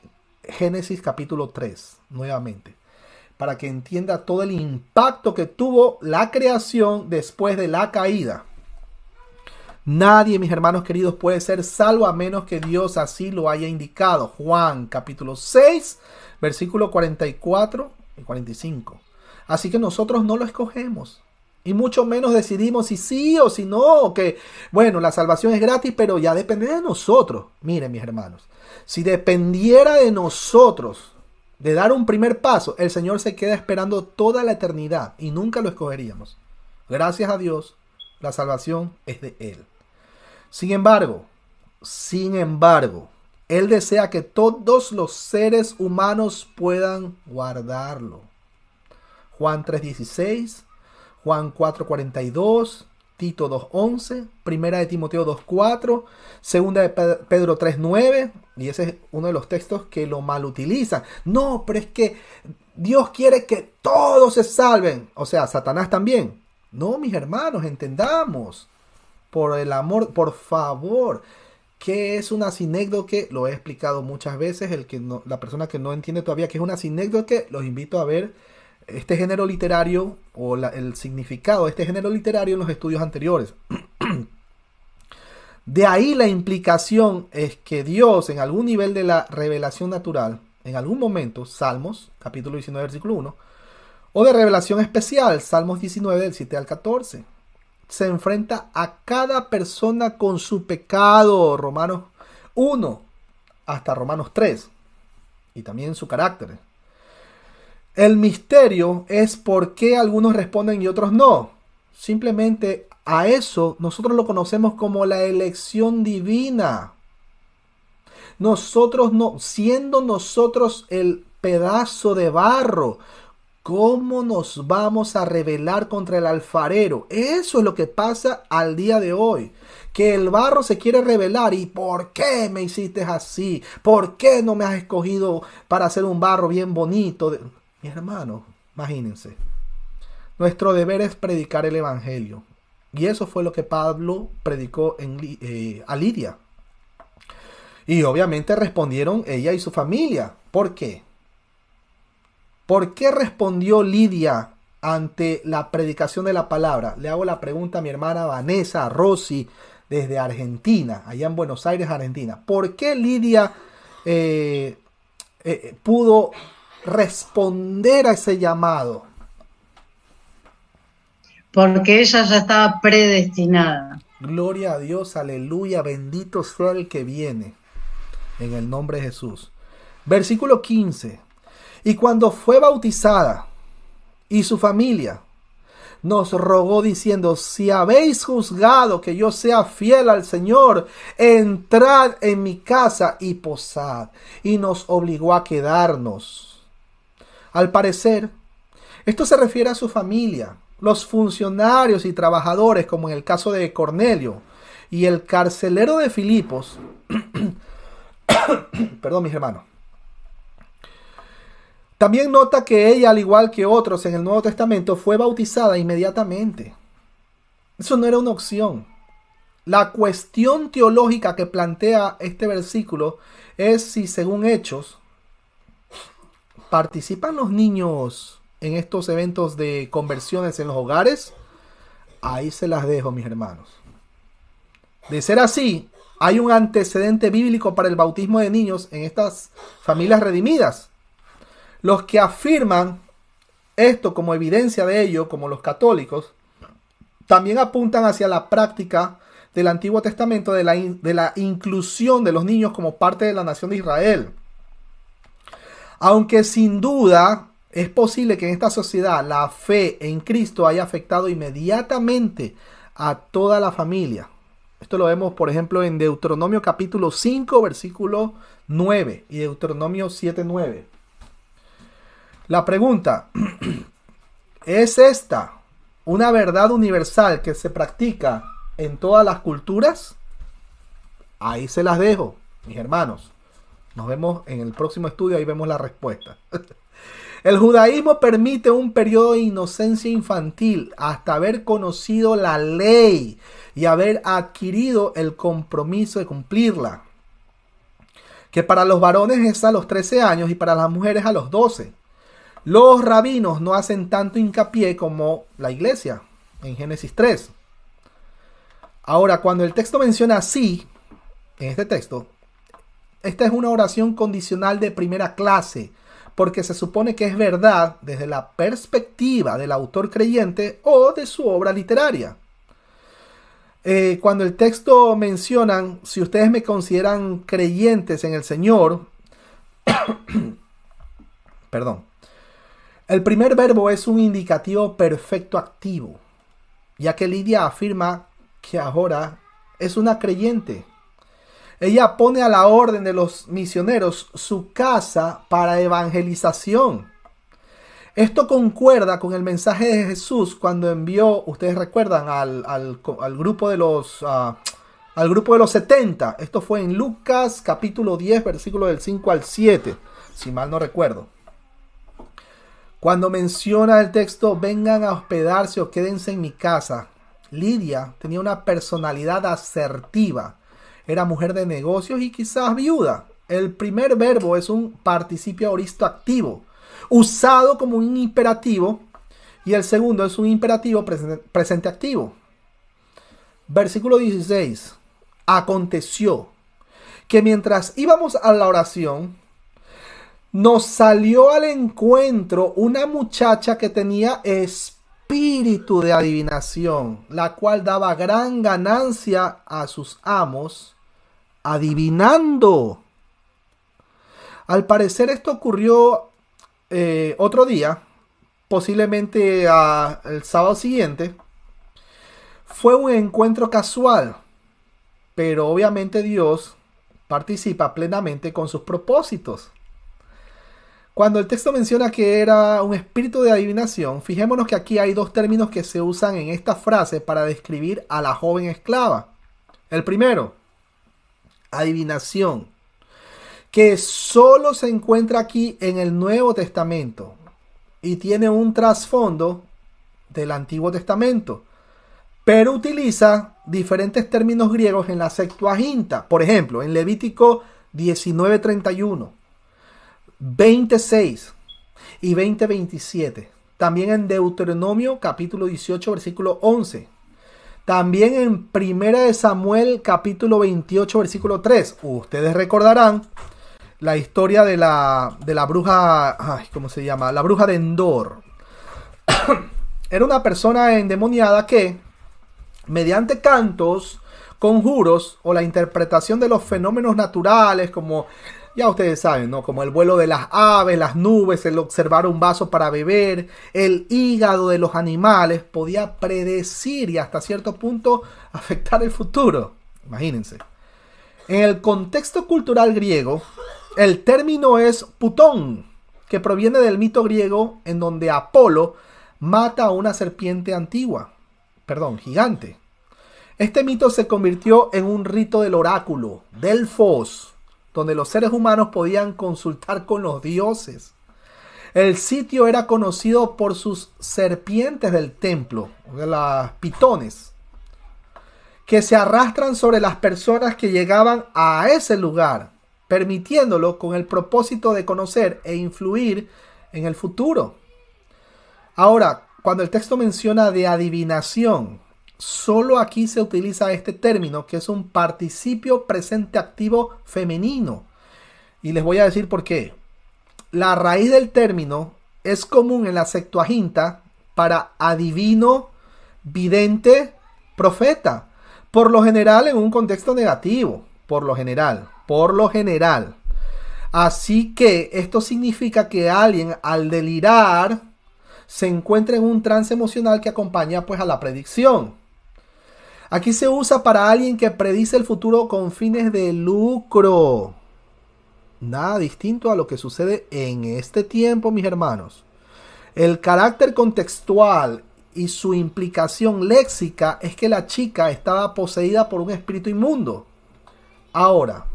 Génesis capítulo 3 nuevamente, para que entienda todo el impacto que tuvo la creación después de la caída. Nadie, mis hermanos queridos, puede ser salvo a menos que Dios así lo haya indicado. Juan capítulo 6, versículo 44 y 45. Así que nosotros no lo escogemos. Y mucho menos decidimos si sí o si no, que bueno, la salvación es gratis, pero ya depende de nosotros. Miren, mis hermanos, si dependiera de nosotros de dar un primer paso, el Señor se queda esperando toda la eternidad y nunca lo escogeríamos. Gracias a Dios, la salvación es de Él. Sin embargo, Él desea que todos los seres humanos puedan guardarlo. Juan 3:16, Juan 4:42, Tito 2:11, Primera de Timoteo 2:4, Segunda de Pedro 3:9, y ese es uno de los textos que lo mal utilizan. No, pero es que Dios quiere que todos se salven. O sea, Satanás también. No, mis hermanos, entendamos. Por el amor, por favor. ¿Qué es una sinécdoque? Lo he explicado muchas veces. La persona que no entiende todavía qué es una sinécdoque, los invito a ver este género literario o el significado de este género literario en los estudios anteriores. De ahí la implicación es que Dios, en algún nivel de la revelación natural, en algún momento, Salmos, capítulo 19, versículo 1, o de revelación especial, Salmos 19, del 7 al 14, se enfrenta a cada persona con su pecado, Romanos 1 hasta Romanos 3, y también su carácter. El misterio es por qué algunos responden y otros no. Simplemente a eso nosotros lo conocemos como la elección divina. Nosotros no, siendo nosotros el pedazo de barro, ¿cómo nos vamos a rebelar contra el alfarero? Eso es lo que pasa al día de hoy. Que el barro se quiere rebelar. ¿Y por qué me hiciste así? ¿Por qué no me has escogido para hacer un barro bien bonito? Mis hermanos, imagínense. Nuestro deber es predicar el evangelio. Y eso fue lo que Pablo predicó a Lidia. Y obviamente respondieron ella y su familia. ¿Por qué? ¿Por qué respondió Lidia ante la predicación de la palabra? Le hago la pregunta a mi hermana Vanessa Rossi desde Argentina, allá en Buenos Aires, Argentina. ¿Por qué Lidia pudo responder a ese llamado? Porque ella ya estaba predestinada. Gloria a Dios, aleluya, bendito sea el que viene, en el nombre de Jesús. Versículo 15. Y cuando fue bautizada y su familia nos rogó diciendo: si habéis juzgado que yo sea fiel al Señor, entrad en mi casa y posad. Y nos obligó a quedarnos. Al parecer, esto se refiere a su familia, los funcionarios y trabajadores, como en el caso de Cornelio, y el carcelero de Filipos. Perdón, mis hermanos. También nota que ella, al igual que otros en el Nuevo Testamento, fue bautizada inmediatamente. Eso no era una opción. La cuestión teológica que plantea este versículo es si, según Hechos, ¿participan los niños en estos eventos de conversiones en los hogares? Ahí se las dejo, mis hermanos. De ser así, hay un antecedente bíblico para el bautismo de niños en estas familias redimidas. Los que afirman esto como evidencia de ello, como los católicos, también apuntan hacia la práctica del Antiguo Testamento de la inclusión de los niños como parte de la nación de Israel. Aunque sin duda es posible que en esta sociedad la fe en Cristo haya afectado inmediatamente a toda la familia. Esto lo vemos, por ejemplo, en Deuteronomio capítulo 5, versículo 9 y Deuteronomio 7:9. La pregunta, ¿es esta una verdad universal que se practica en todas las culturas? Ahí se las dejo, mis hermanos. Nos vemos en el próximo estudio, ahí vemos la respuesta. El judaísmo permite un periodo de inocencia infantil hasta haber conocido la ley y haber adquirido el compromiso de cumplirla, que para los varones es a los 13 años y para las mujeres a los 12. Los rabinos no hacen tanto hincapié como la iglesia en Génesis 3. Ahora, cuando el texto menciona así, en este texto, esta es una oración condicional de primera clase, porque se supone que es verdad desde la perspectiva del autor creyente o de su obra literaria. Cuando el texto mencionan, si ustedes me consideran creyentes en el Señor, perdón, el primer verbo es un indicativo perfecto activo, ya que Lidia afirma que ahora es una creyente. Ella pone a la orden de los misioneros su casa para evangelización. Esto concuerda con el mensaje de Jesús cuando envió, ustedes recuerdan, al grupo de al grupo de los 70. Esto fue en Lucas capítulo 10, versículo del 5 al 7, si mal no recuerdo. Cuando menciona el texto, vengan a hospedarse o quédense en mi casa. Lidia tenía una personalidad asertiva. Era mujer de negocios y quizás viuda. El primer verbo es un participio aoristo activo, usado como un imperativo, y el segundo es un imperativo presente activo. Versículo 16. Aconteció que mientras íbamos a la oración, nos salió al encuentro una muchacha que tenía espíritu de adivinación, la cual daba gran ganancia a sus amos adivinando. Al parecer esto ocurrió otro día, posiblemente el sábado siguiente. Fue un encuentro casual, pero obviamente Dios participa plenamente con sus propósitos. Cuando el texto menciona que era un espíritu de adivinación, fijémonos que aquí hay dos términos que se usan en esta frase para describir a la joven esclava. El primero, adivinación, que solo se encuentra aquí en el Nuevo Testamento y tiene un trasfondo del Antiguo Testamento, pero utiliza diferentes términos griegos en la Septuaginta. Por ejemplo, en Levítico 19:31, 26 y 20:27. También en Deuteronomio capítulo 18 versículo 11. También en Primera de Samuel capítulo 28 versículo 3. Ustedes recordarán la historia de la bruja, ¿cómo se llama? La bruja de Endor. Era una persona endemoniada que, mediante cantos, conjuros o la interpretación de los fenómenos naturales, como ya ustedes saben, ¿no? Como el vuelo de las aves, las nubes, el observar un vaso para beber, el hígado de los animales, podía predecir y hasta cierto punto afectar el futuro. Imagínense. En el contexto cultural griego, el término es putón, que proviene del mito griego en donde Apolo mata a una serpiente gigante. Este mito se convirtió en un rito del oráculo, Delfos, donde los seres humanos podían consultar con los dioses. El sitio era conocido por sus serpientes del templo, las pitones, que se arrastran sobre las personas que llegaban a ese lugar, permitiéndolo con el propósito de conocer e influir en el futuro. Ahora, cuando el texto menciona de adivinación, solo aquí se utiliza este término, que es un participio presente activo femenino. Y les voy a decir por qué. La raíz del término es común en la Septuaginta para adivino, vidente, profeta. Por lo general en un contexto negativo. Por lo general. Así que esto significa que alguien al delirar se encuentra en un trance emocional que acompaña pues a la predicción. Aquí se usa para alguien que predice el futuro con fines de lucro. Nada distinto a lo que sucede en este tiempo, mis hermanos. El carácter contextual y su implicación léxica es que la chica estaba poseída por un espíritu inmundo. Ahora,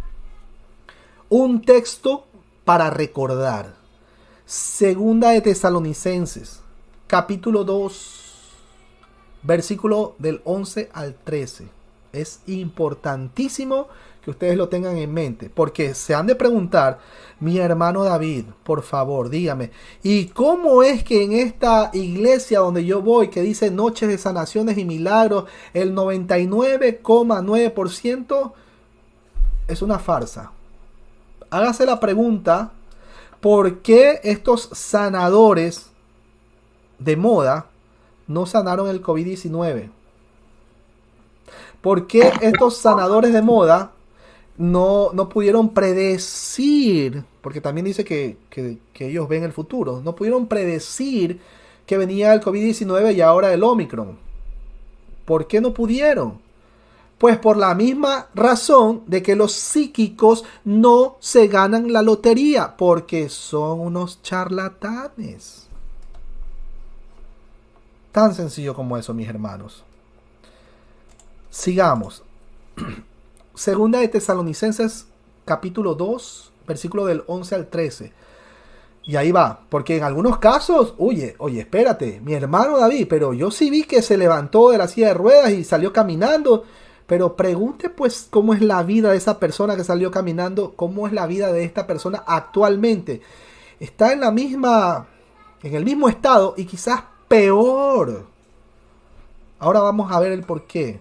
un texto para recordar. Segunda de Tesalonicenses, capítulo 2, versículo del 11 al 13. Es importantísimo que ustedes lo tengan en mente, porque se han de preguntar, mi hermano David, por favor, dígame, ¿y cómo es que en esta iglesia donde yo voy, que dice noches de sanaciones y milagros, el 99,9% es una farsa? Hágase la pregunta, ¿por qué estos sanadores de moda no sanaron el COVID-19? ¿Por qué estos sanadores de moda no pudieron predecir? Porque también dice que ellos ven el futuro. No pudieron predecir que venía el COVID-19 y ahora el Omicron. ¿Por qué no pudieron? Pues por la misma razón de que los psíquicos no se ganan la lotería, porque son unos charlatanes. Tan sencillo como eso, mis hermanos. Sigamos. Segunda de Tesalonicenses, capítulo 2, versículo del 11 al 13. Y ahí va, porque en algunos casos, oye, espérate, mi hermano David, pero yo sí vi que se levantó de la silla de ruedas y salió caminando. Pero pregunte pues cómo es la vida de esa persona que salió caminando, cómo es la vida de esta persona actualmente. Está en el mismo estado y quizás peor. Ahora vamos a ver el porqué.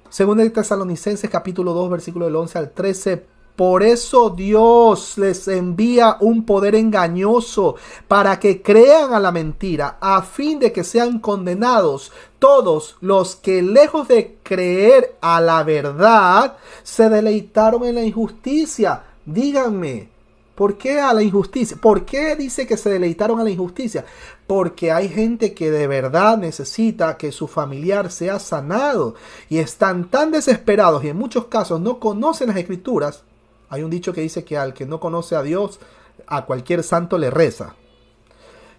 Segunda de Tesalonicenses capítulo 2 versículo del 11 al 13. Por eso Dios les envía un poder engañoso para que crean a la mentira, a fin de que sean condenados todos los que lejos de creer a la verdad se deleitaron en la injusticia. Díganme, ¿por qué a la injusticia? ¿Por qué dice que se deleitaron a la injusticia? Porque hay gente que de verdad necesita que su familiar sea sanado y están tan desesperados y en muchos casos no conocen las escrituras. Hay un dicho que dice que al que no conoce a Dios, a cualquier santo le reza.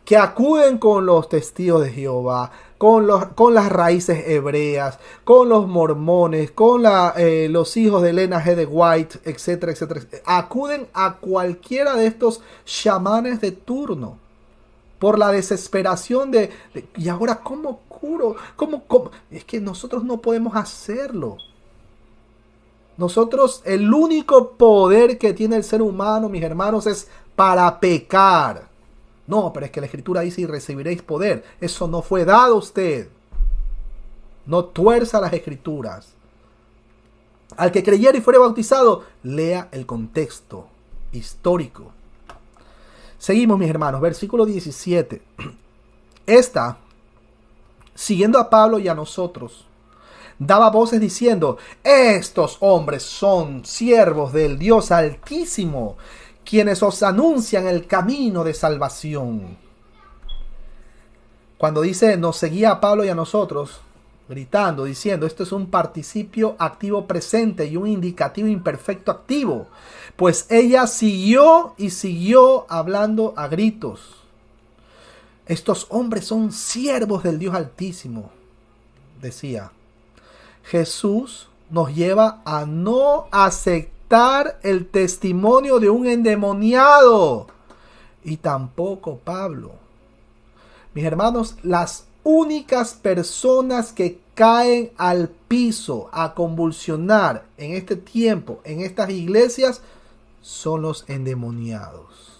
Que acuden con los testigos de Jehová, con las raíces hebreas, con los mormones, con los hijos de Elena G. de White, etcétera, etcétera. Acuden a cualquiera de estos chamanes de turno por la desesperación ¿y ahora cómo curo? ¿Cómo? Es que nosotros no podemos hacerlo. Nosotros, el único poder que tiene el ser humano, mis hermanos, es para pecar. No, pero es que la Escritura dice y recibiréis poder. Eso no fue dado a usted. No tuerza las Escrituras. Al que creyera y fuere bautizado, lea el contexto histórico. Seguimos, mis hermanos, versículo 17. Esta, siguiendo a Pablo y a nosotros, daba voces diciendo: estos hombres son siervos del Dios Altísimo, quienes os anuncian el camino de salvación. Cuando dice nos seguía a Pablo y a nosotros, gritando, diciendo, esto es un participio activo presente y un indicativo imperfecto activo, pues ella siguió y siguió hablando a gritos. Estos hombres son siervos del Dios Altísimo, decía. Jesús nos lleva a no aceptar el testimonio de un endemoniado. Y tampoco Pablo. Mis hermanos, las únicas personas que caen al piso a convulsionar en este tiempo, en estas iglesias, son los endemoniados.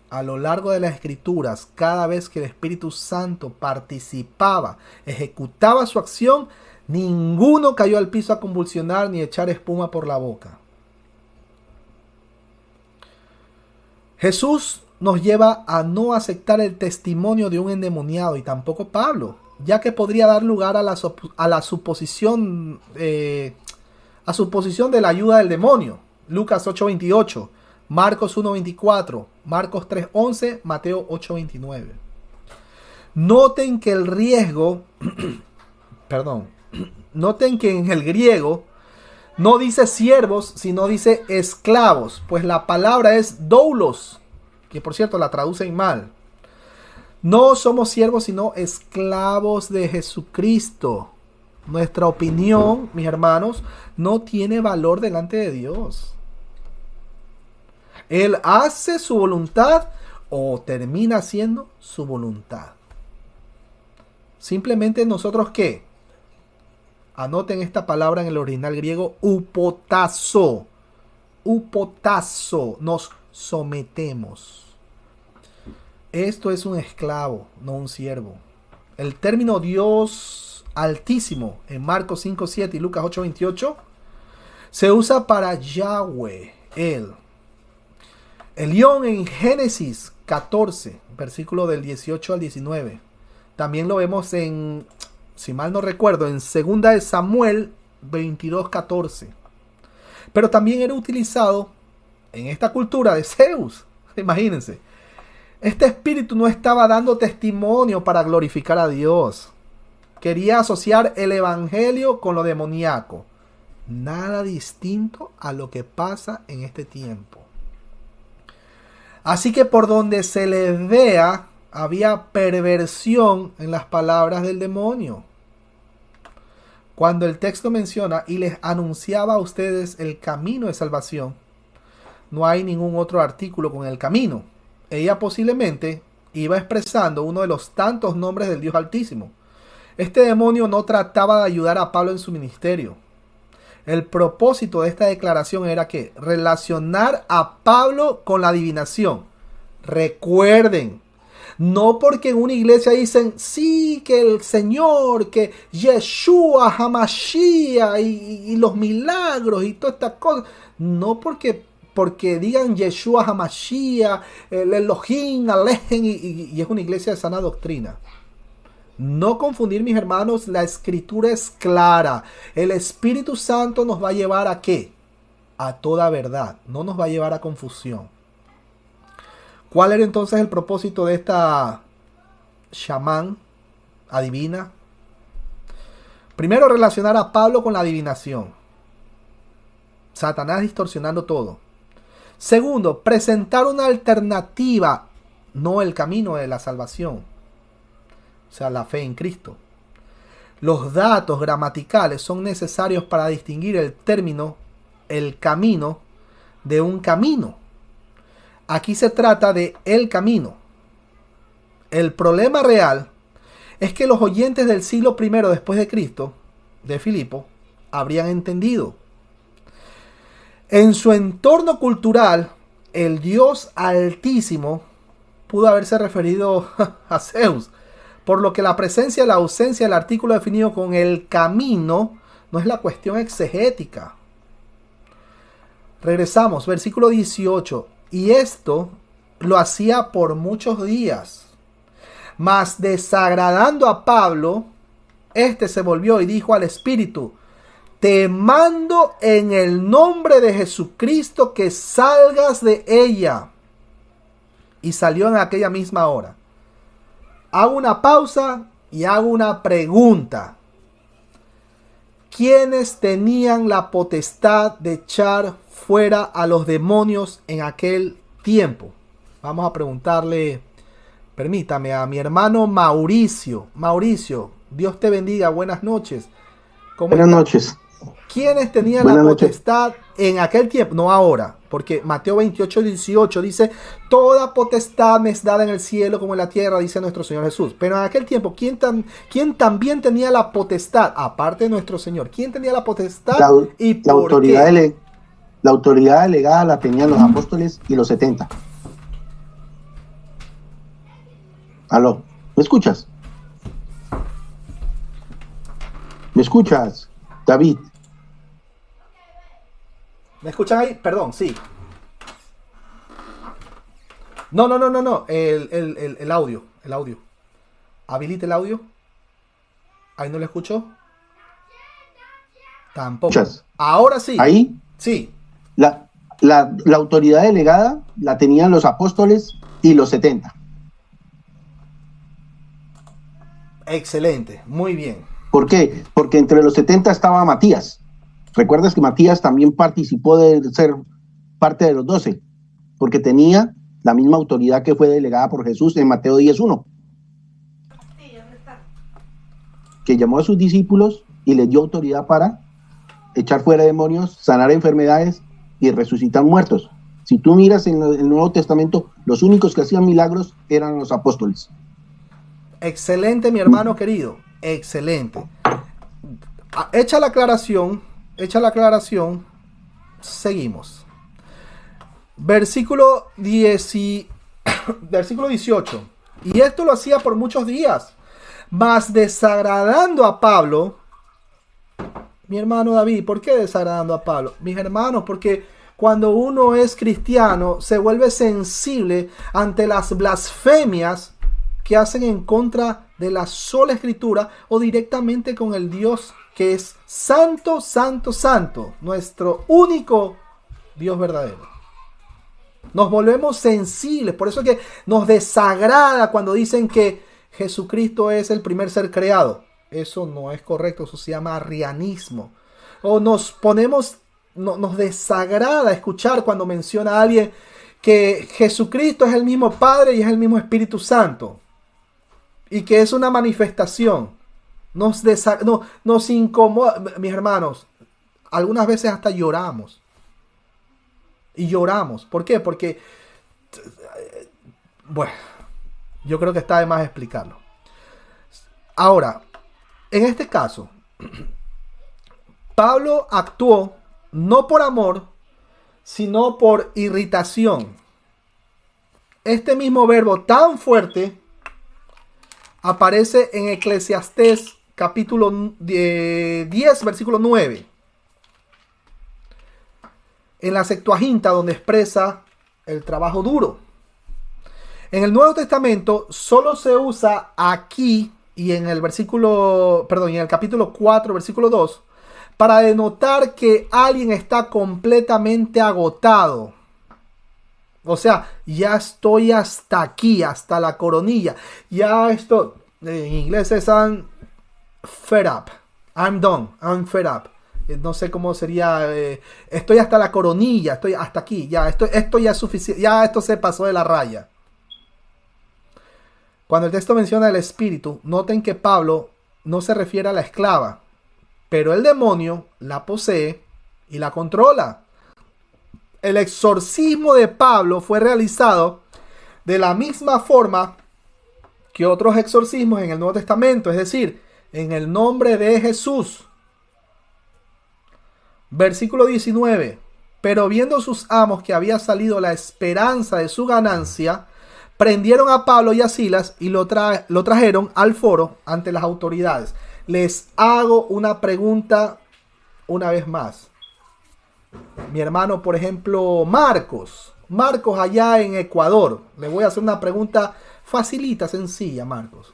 A lo largo de las Escrituras, cada vez que el Espíritu Santo participaba, ejecutaba su acción, ninguno cayó al piso a convulsionar ni echar espuma por la boca. Jesús nos lleva a no aceptar el testimonio de un endemoniado, y tampoco Pablo, ya que podría dar lugar a la suposición de la ayuda del demonio. Lucas 8:28. Marcos 1:24, Marcos 3:11, Mateo 8:29. Noten que el riesgo, noten que en el griego no dice siervos, sino dice esclavos, pues la palabra es doulos, que por cierto la traducen mal. No somos siervos, sino esclavos de Jesucristo. Nuestra opinión, mis hermanos, no tiene valor delante de Dios. Él hace su voluntad o termina haciendo su voluntad. Simplemente nosotros, ¿qué? Anoten esta palabra en el original griego, upotazo. Upotazo. Nos sometemos. Esto es un esclavo, no un siervo. El término Dios Altísimo en Marcos 5:7 y Lucas 8:28 se usa para Yahweh, Él. Elión en Génesis 14, versículo del 18 al 19. También lo vemos en, si mal no recuerdo, en 2 de Samuel 22:14. Pero también era utilizado en esta cultura de Zeus. Imagínense. Este espíritu no estaba dando testimonio para glorificar a Dios. Quería asociar el evangelio con lo demoníaco. Nada distinto a lo que pasa en este tiempo. Así que por donde se les vea, había perversión en las palabras del demonio. Cuando el texto menciona y les anunciaba a ustedes el camino de salvación, no hay ningún otro artículo con el camino. Ella posiblemente iba expresando uno de los tantos nombres del Dios Altísimo. Este demonio no trataba de ayudar a Pablo en su ministerio. El propósito de esta declaración era que relacionar a Pablo con la adivinación. Recuerden, no porque en una iglesia dicen, sí, que el Señor, que Yeshua, Hamashiach y los milagros y todas estas cosas. No porque digan Yeshua, Hamashiach, el Elohim, Alejen, y es una iglesia de sana doctrina. No confundir, mis hermanos, la escritura es clara. El Espíritu Santo nos va a llevar ¿a qué? A toda verdad. No nos va a llevar a confusión. ¿Cuál era entonces el propósito de esta chamán, adivina? Primero, relacionar a Pablo con la adivinación. Satanás distorsionando todo. Segundo, presentar una alternativa, no el camino de la salvación. O sea, la fe en Cristo. Los datos gramaticales son necesarios para distinguir el término, el camino, de un camino. Aquí se trata de el camino. El problema real es que los oyentes del siglo I después de Cristo, de Filipo, habrían entendido. En su entorno cultural, el Dios Altísimo pudo haberse referido a Zeus, por lo que la presencia y la ausencia del artículo definido con el camino no es la cuestión exegética. Regresamos, versículo 18. Y esto lo hacía por muchos días. Mas desagradando a Pablo, este se volvió y dijo al Espíritu: te mando en el nombre de Jesucristo que salgas de ella. Y salió en aquella misma hora. Hago una pausa y hago una pregunta. ¿Quiénes tenían la potestad de echar fuera a los demonios en aquel tiempo? Vamos a preguntarle, permítame, a mi hermano Mauricio. Mauricio, Dios te bendiga, buenas noches. Buenas noches. ¿Quiénes tenían la potestad en aquel tiempo? No ahora, porque Mateo 28:18 dice, toda potestad me es dada en el cielo como en la tierra, dice nuestro Señor Jesús. Pero en aquel tiempo, ¿quién también tenía la potestad? Aparte de nuestro Señor, ¿quién tenía la potestad y por qué? La autoridad delegada la tenían los apóstoles y los 70. ¿Aló? ¿Me escuchas? ¿Me escuchas, David? ¿Me escuchan ahí? Perdón, sí. No. El audio. Habilite el audio. Ahí no lo escucho. Tampoco. ¿Escuchas? Ahora sí. ¿Ahí? Sí. La autoridad delegada la tenían los apóstoles y los 70. Excelente, muy bien. ¿Por qué? Porque entre los 70 estaba Matías. ¿Recuerdas que Matías también participó de ser parte de los 12? Porque tenía la misma autoridad que fue delegada por Jesús en Mateo 10:1. Que llamó a sus discípulos y les dio autoridad para echar fuera demonios, sanar enfermedades y resucitar muertos. Si tú miras en el Nuevo Testamento, los únicos que hacían milagros eran los apóstoles. Excelente, mi hermano querido. Excelente. Hecha la aclaración, seguimos. Versículo 18. Y esto lo hacía por muchos días, mas desagradando a Pablo. Mi hermano David, ¿por qué desagradando a Pablo? Mis hermanos, porque cuando uno es cristiano se vuelve sensible ante las blasfemias que hacen en contra de la sola escritura o directamente con el Dios que es santo, santo, santo, nuestro único Dios verdadero. Nos volvemos sensibles, por eso es que nos desagrada cuando dicen que Jesucristo es el primer ser creado. Eso no es correcto, eso se llama arrianismo. O nos ponemos, nos desagrada escuchar cuando menciona a alguien que Jesucristo es el mismo Padre y es el mismo Espíritu Santo. Y que es una manifestación. Nos incomoda, mis hermanos. Algunas veces hasta lloramos. Y lloramos. ¿Por qué? Porque, bueno, yo creo que está de más explicarlo. Ahora, en este caso, Pablo actuó no por amor, sino por irritación. Este mismo verbo tan fuerte aparece en Eclesiastés capítulo 10, versículo 9. En la Septuaginta, donde expresa el trabajo duro. En el Nuevo Testamento solo se usa aquí y en el en el capítulo 4, versículo 2, para denotar que alguien está completamente agotado. O sea, ya estoy hasta aquí, hasta la coronilla. Ya esto, en inglés es I'm fed up. I'm done. I'm fed up. No sé cómo sería. Estoy hasta la coronilla. Estoy hasta aquí. Ya, esto ya es suficiente. Ya esto se pasó de la raya. Cuando el texto menciona el espíritu, noten que Pablo no se refiere a la esclava. Pero el demonio la posee y la controla. El exorcismo de Pablo fue realizado de la misma forma que otros exorcismos en el Nuevo Testamento, es decir, en el nombre de Jesús. Versículo 19. Pero viendo sus amos que había salido la esperanza de su ganancia, prendieron a Pablo y a Silas y lo trajeron al foro ante las autoridades. Les hago una pregunta una vez más. Mi hermano, por ejemplo, Marcos allá en Ecuador. Le voy a hacer una pregunta facilita, sencilla, Marcos.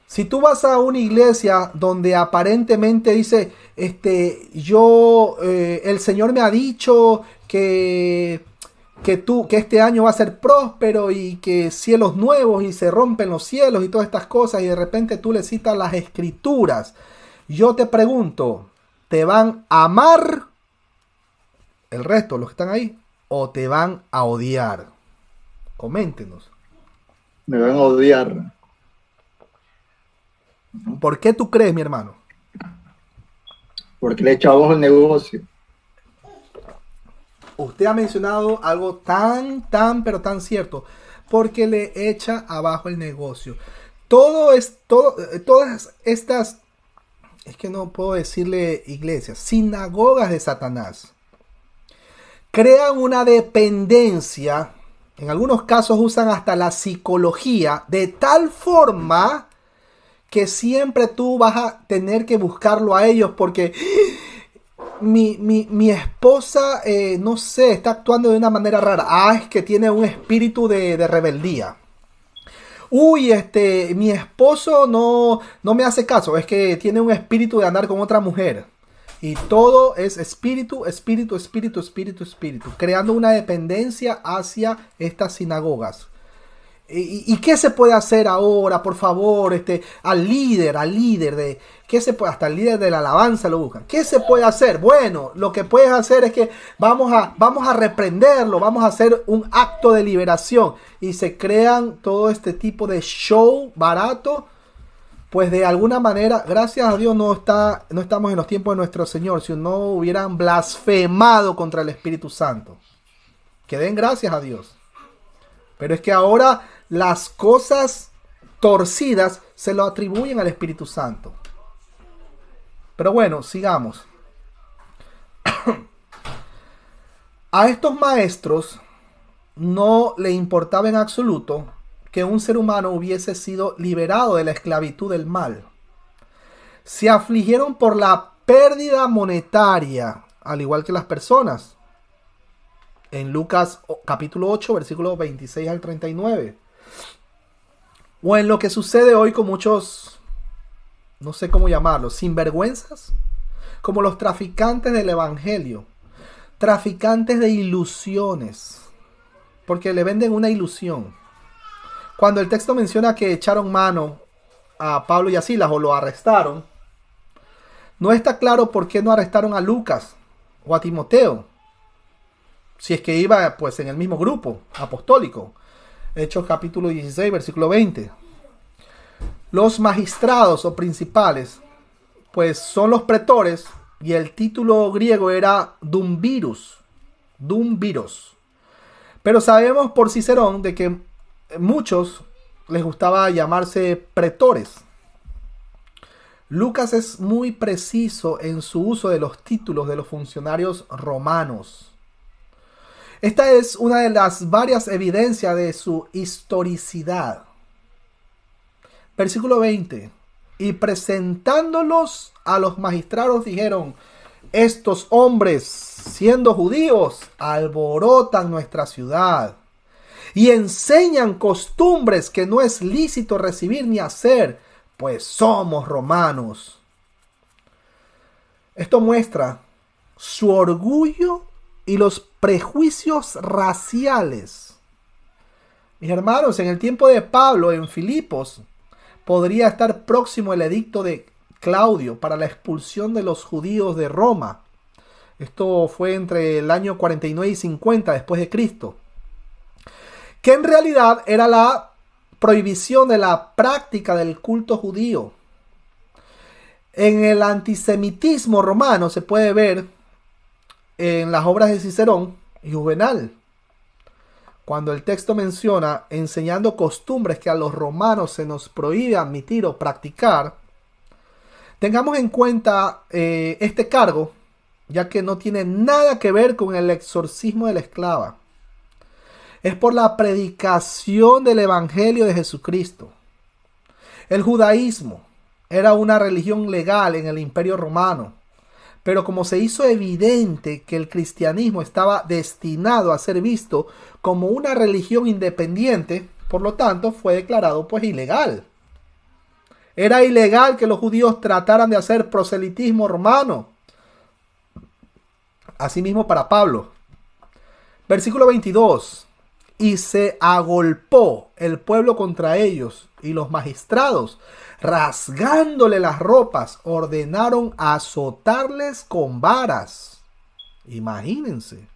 Si tú vas a una iglesia donde aparentemente dice, el Señor me ha dicho que este año va a ser próspero y que cielos nuevos y se rompen los cielos y todas estas cosas, y de repente tú le citas las escrituras. Yo te pregunto, ¿te van a amar el resto, los que están ahí, o te van a odiar? Coméntenos. Me van a odiar. ¿Por qué tú crees, mi hermano? Porque le he echado abajo el negocio. Usted ha mencionado algo pero tan cierto. Porque le echa abajo el negocio. Todas estas, es que no puedo decirle iglesias, sinagogas de Satanás, crean una dependencia. En algunos casos usan hasta la psicología de tal forma que siempre tú vas a tener que buscarlo a ellos porque mi esposa, no sé, está actuando de una manera rara. Es que tiene un espíritu de rebeldía. Uy, mi esposo no me hace caso. Es que tiene un espíritu de andar con otra mujer. Y todo es espíritu, creando una dependencia hacia estas sinagogas. ¿Y qué se puede hacer ahora, por favor? Al líder de... ¿Qué se puede? Hasta el líder de la alabanza lo buscan. ¿Qué se puede hacer? Bueno, lo que puedes hacer es que vamos a reprenderlo, vamos a hacer un acto de liberación. Y se crean todo este tipo de show barato. Pues de alguna manera, gracias a Dios no estamos en los tiempos de nuestro Señor. Si no hubieran blasfemado contra el Espíritu Santo. Que den gracias a Dios. Pero es que ahora las cosas torcidas se lo atribuyen al Espíritu Santo. Pero bueno, sigamos. A estos maestros no le importaba en absoluto que un ser humano hubiese sido liberado de la esclavitud del mal. Se afligieron por la pérdida monetaria, al igual que las personas. En Lucas capítulo 8, versículos 26 al 39. O en lo que sucede hoy con muchos, no sé cómo llamarlos, sinvergüenzas, como los traficantes del evangelio, traficantes de ilusiones, porque le venden una ilusión. Cuando el texto menciona que echaron mano a Pablo y a Silas o lo arrestaron, no está claro por qué no arrestaron a Lucas o a Timoteo, si es que iba pues en el mismo grupo apostólico. Hechos capítulo 16, versículo 20. Los magistrados o principales pues son los pretores, y el título griego era dumviros. Pero sabemos por Cicerón de que muchos les gustaba llamarse pretores. Lucas es muy preciso en su uso de los títulos de los funcionarios romanos. Esta es una de las varias evidencias de su historicidad. Versículo 20. Y presentándolos a los magistrados dijeron: estos hombres, siendo judíos, alborotan nuestra ciudad y enseñan costumbres que no es lícito recibir ni hacer, pues somos romanos. Esto muestra su orgullo y los prejuicios raciales. Mis hermanos, en el tiempo de Pablo en Filipos podría estar próximo el edicto de Claudio para la expulsión de los judíos de Roma. Esto fue entre el año 49 y 50 después de Cristo, que en realidad era la prohibición de la práctica del culto judío. En el antisemitismo romano se puede ver en las obras de Cicerón y Juvenal, cuando el texto menciona enseñando costumbres que a los romanos se nos prohíbe admitir o practicar. Tengamos en cuenta este cargo, ya que no tiene nada que ver con el exorcismo de la esclava. Es por la predicación del Evangelio de Jesucristo. El judaísmo era una religión legal en el Imperio Romano, pero como se hizo evidente que el cristianismo estaba destinado a ser visto como una religión independiente, por lo tanto fue declarado pues ilegal. Era ilegal que los judíos trataran de hacer proselitismo romano. Asimismo para Pablo. Versículo 22. Y se agolpó el pueblo contra ellos, y los magistrados, rasgándole las ropas, ordenaron azotarles con varas. Imagínense.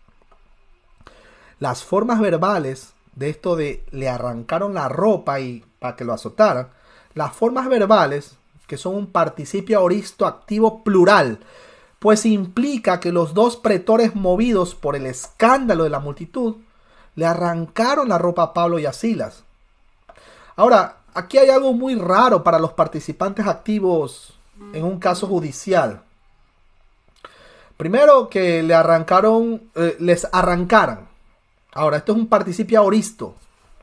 Las formas verbales de esto de le arrancaron la ropa y para que lo azotaran. Las formas verbales, que son un participio aoristo activo plural, pues implica que los dos pretores, movidos por el escándalo de la multitud, le arrancaron la ropa a Pablo y a Silas. Ahora, aquí hay algo muy raro para los participantes activos en un caso judicial. Primero, que les arrancaran. Ahora, esto es un participio aoristo,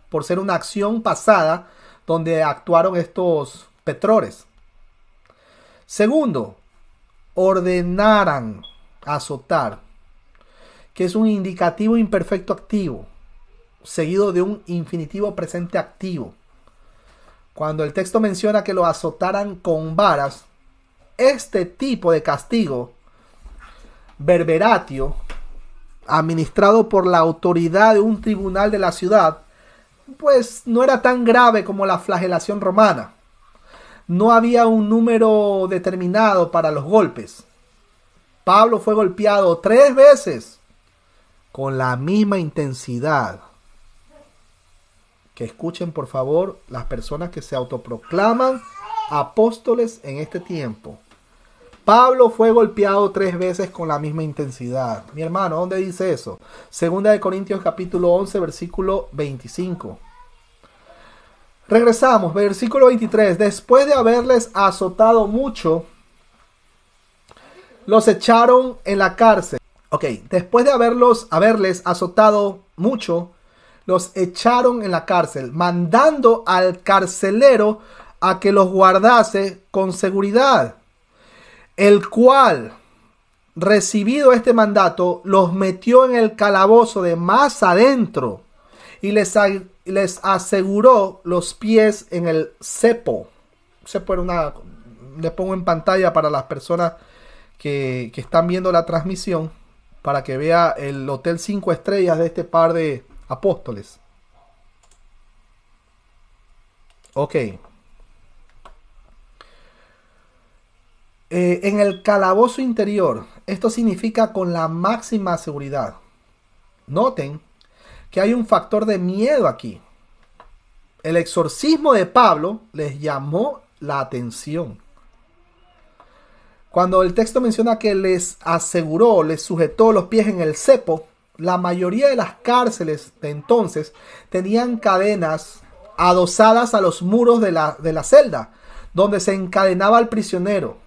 por ser una acción pasada donde actuaron estos petrores. Segundo, ordenaran azotar, que es un indicativo imperfecto activo, seguido de un infinitivo presente activo. Cuando el texto menciona que lo azotaran con varas, este tipo de castigo, verberatio, administrado por la autoridad de un tribunal de la ciudad, pues no era tan grave como la flagelación romana. No había un número determinado para los golpes. Pablo fue golpeado 3 veces con la misma intensidad. Que escuchen por favor las personas que se autoproclaman apóstoles en este tiempo. Pablo fue golpeado 3 veces con la misma intensidad. Mi hermano, ¿dónde dice eso? Segunda de Corintios capítulo 11, versículo 25. Regresamos, versículo 23. Después de haberles azotado mucho, los echaron en la cárcel. Después de haberles azotado mucho, los echaron en la cárcel, mandando al carcelero a que los guardase con seguridad, el cual, recibido este mandato, los metió en el calabozo de más adentro y les aseguró los pies en el cepo. Cepo era le pongo en pantalla para las personas que están viendo la transmisión, para que vea el hotel 5 estrellas de este par de apóstoles. En el calabozo interior, esto significa con la máxima seguridad. Noten que hay un factor de miedo aquí. El exorcismo de Pablo les llamó la atención. Cuando el texto menciona que les aseguró, les sujetó los pies en el cepo, la mayoría de las cárceles de entonces tenían cadenas adosadas a los muros de la celda, donde se encadenaba al prisionero.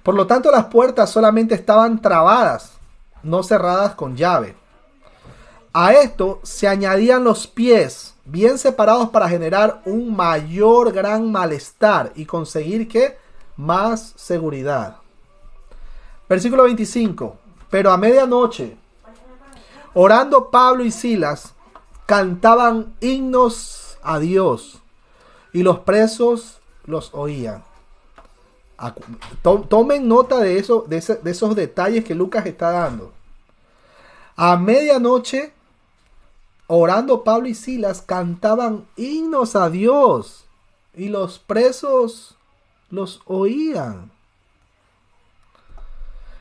Por lo tanto, las puertas solamente estaban trabadas, no cerradas con llave. A esto se añadían los pies bien separados para generar un mayor gran malestar y conseguir que más seguridad. Versículo 25. Pero a medianoche, orando Pablo y Silas, cantaban himnos a Dios y los presos los oían. Tomen nota de eso, de esos detalles que Lucas está dando. A medianoche, orando Pablo y Silas, cantaban himnos a Dios y los presos los oían.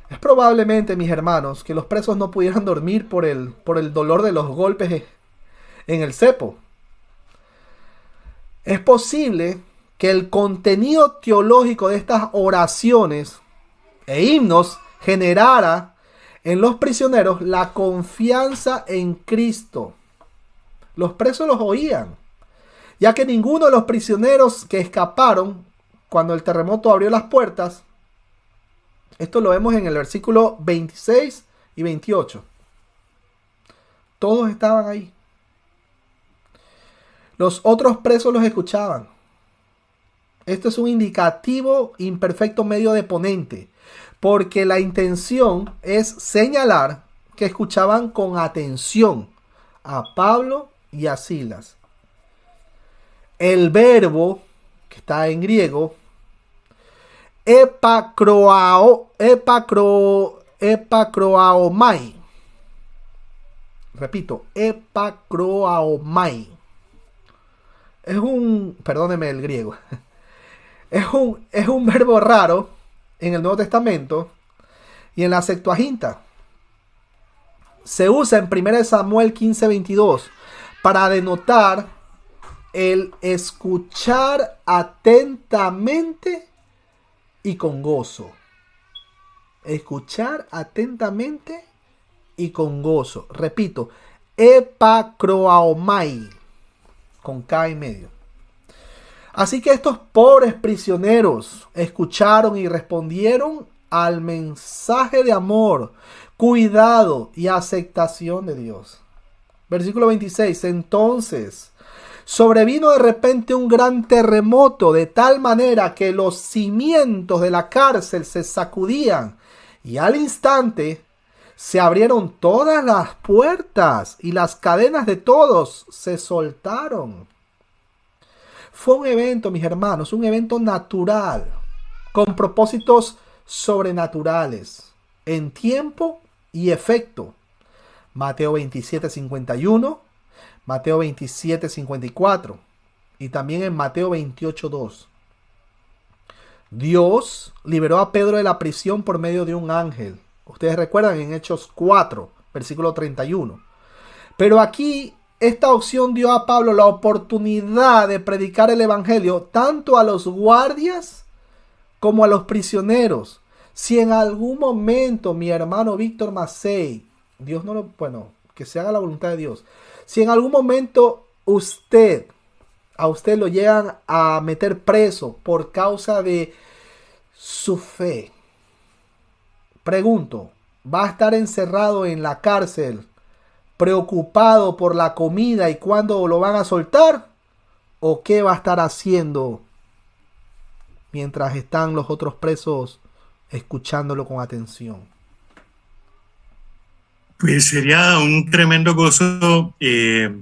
Es probablemente, mis hermanos, que los presos no pudieran dormir por el dolor de los golpes en el cepo. Es posible que el contenido teológico de estas oraciones e himnos generara en los prisioneros la confianza en Cristo. Los presos los oían, ya que ninguno de los prisioneros que escaparon cuando el terremoto abrió las puertas, esto lo vemos en el versículo 26 y 28. Todos estaban ahí. Los otros presos los escuchaban. Esto es un indicativo imperfecto medio de ponente, porque la intención es señalar que escuchaban con atención a Pablo y a Silas. El verbo que está en griego, epakroaomai. Repito, epakroaomai. Perdóneme el griego. Es un verbo raro en el Nuevo Testamento y en la Septuaginta. Se usa en 1 Samuel 15:22 para denotar el escuchar atentamente y con gozo. Escuchar atentamente y con gozo. Repito, epakroaomai, con K en medio. Así que estos pobres prisioneros escucharon y respondieron al mensaje de amor, cuidado y aceptación de Dios. Versículo 26. Entonces sobrevino de repente un gran terremoto, de tal manera que los cimientos de la cárcel se sacudían, y al instante se abrieron todas las puertas y las cadenas de todos se soltaron. Fue un evento, mis hermanos, un evento natural, con propósitos sobrenaturales, en tiempo y efecto. Mateo 27:51, Mateo 27:54 y también en Mateo 28:2. Dios liberó a Pedro de la prisión por medio de un ángel. Ustedes recuerdan en Hechos 4, versículo 31. Pero aquí esta opción dio a Pablo la oportunidad de predicar el evangelio tanto a los guardias como a los prisioneros. Si en algún momento mi hermano Víctor Macei, Dios no lo, bueno, que se haga la voluntad de Dios. Si en algún momento a usted lo llegan a meter preso por causa de su fe, pregunto, ¿va a estar encerrado en la cárcel preocupado por la comida y cuándo lo van a soltar? ¿O qué va a estar haciendo mientras están los otros presos escuchándolo con atención? Pues sería un tremendo gozo que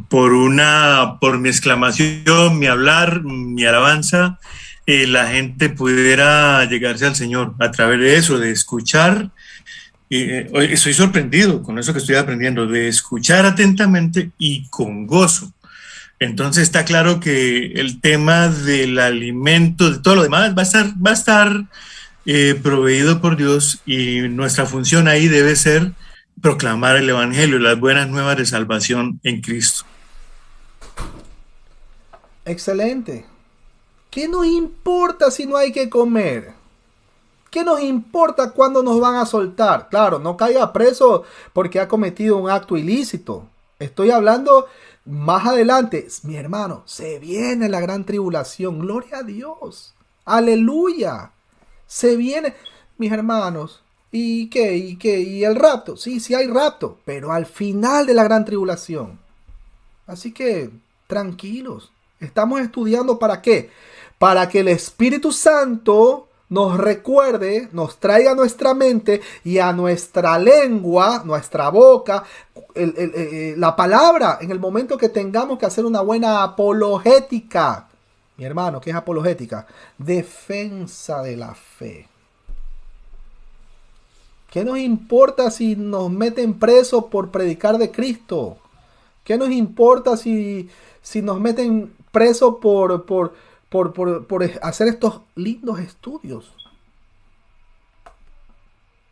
por mi exclamación, mi hablar, mi alabanza, la gente pudiera llegarse al Señor a través de eso, de escuchar. Estoy sorprendido con eso que estoy aprendiendo, de escuchar atentamente y con gozo. Entonces está claro que el tema del alimento, de todo lo demás, va a estar proveído por Dios, y nuestra función ahí debe ser proclamar el Evangelio, las buenas nuevas de salvación en Cristo. Excelente. ¿Qué nos importa si no hay que comer? ¿Qué nos importa cuándo nos van a soltar? Claro, no caiga preso porque ha cometido un acto ilícito. Estoy hablando más adelante. Mi hermano, se viene la gran tribulación. Gloria a Dios. Aleluya. Se viene. Mis hermanos, ¿y qué? ¿Y qué? ¿Y el rapto? Sí, sí hay rapto, pero al final de la gran tribulación. Así que, tranquilos. Estamos estudiando ¿para qué? Para que el Espíritu Santo nos recuerde, nos traiga a nuestra mente y a nuestra lengua, nuestra boca, la palabra, en el momento que tengamos que hacer una buena apologética. Mi hermano, ¿qué es apologética? Defensa de la fe. ¿Qué nos importa si nos meten presos por predicar de Cristo? ¿Qué nos importa si nos meten presos por hacer estos lindos estudios?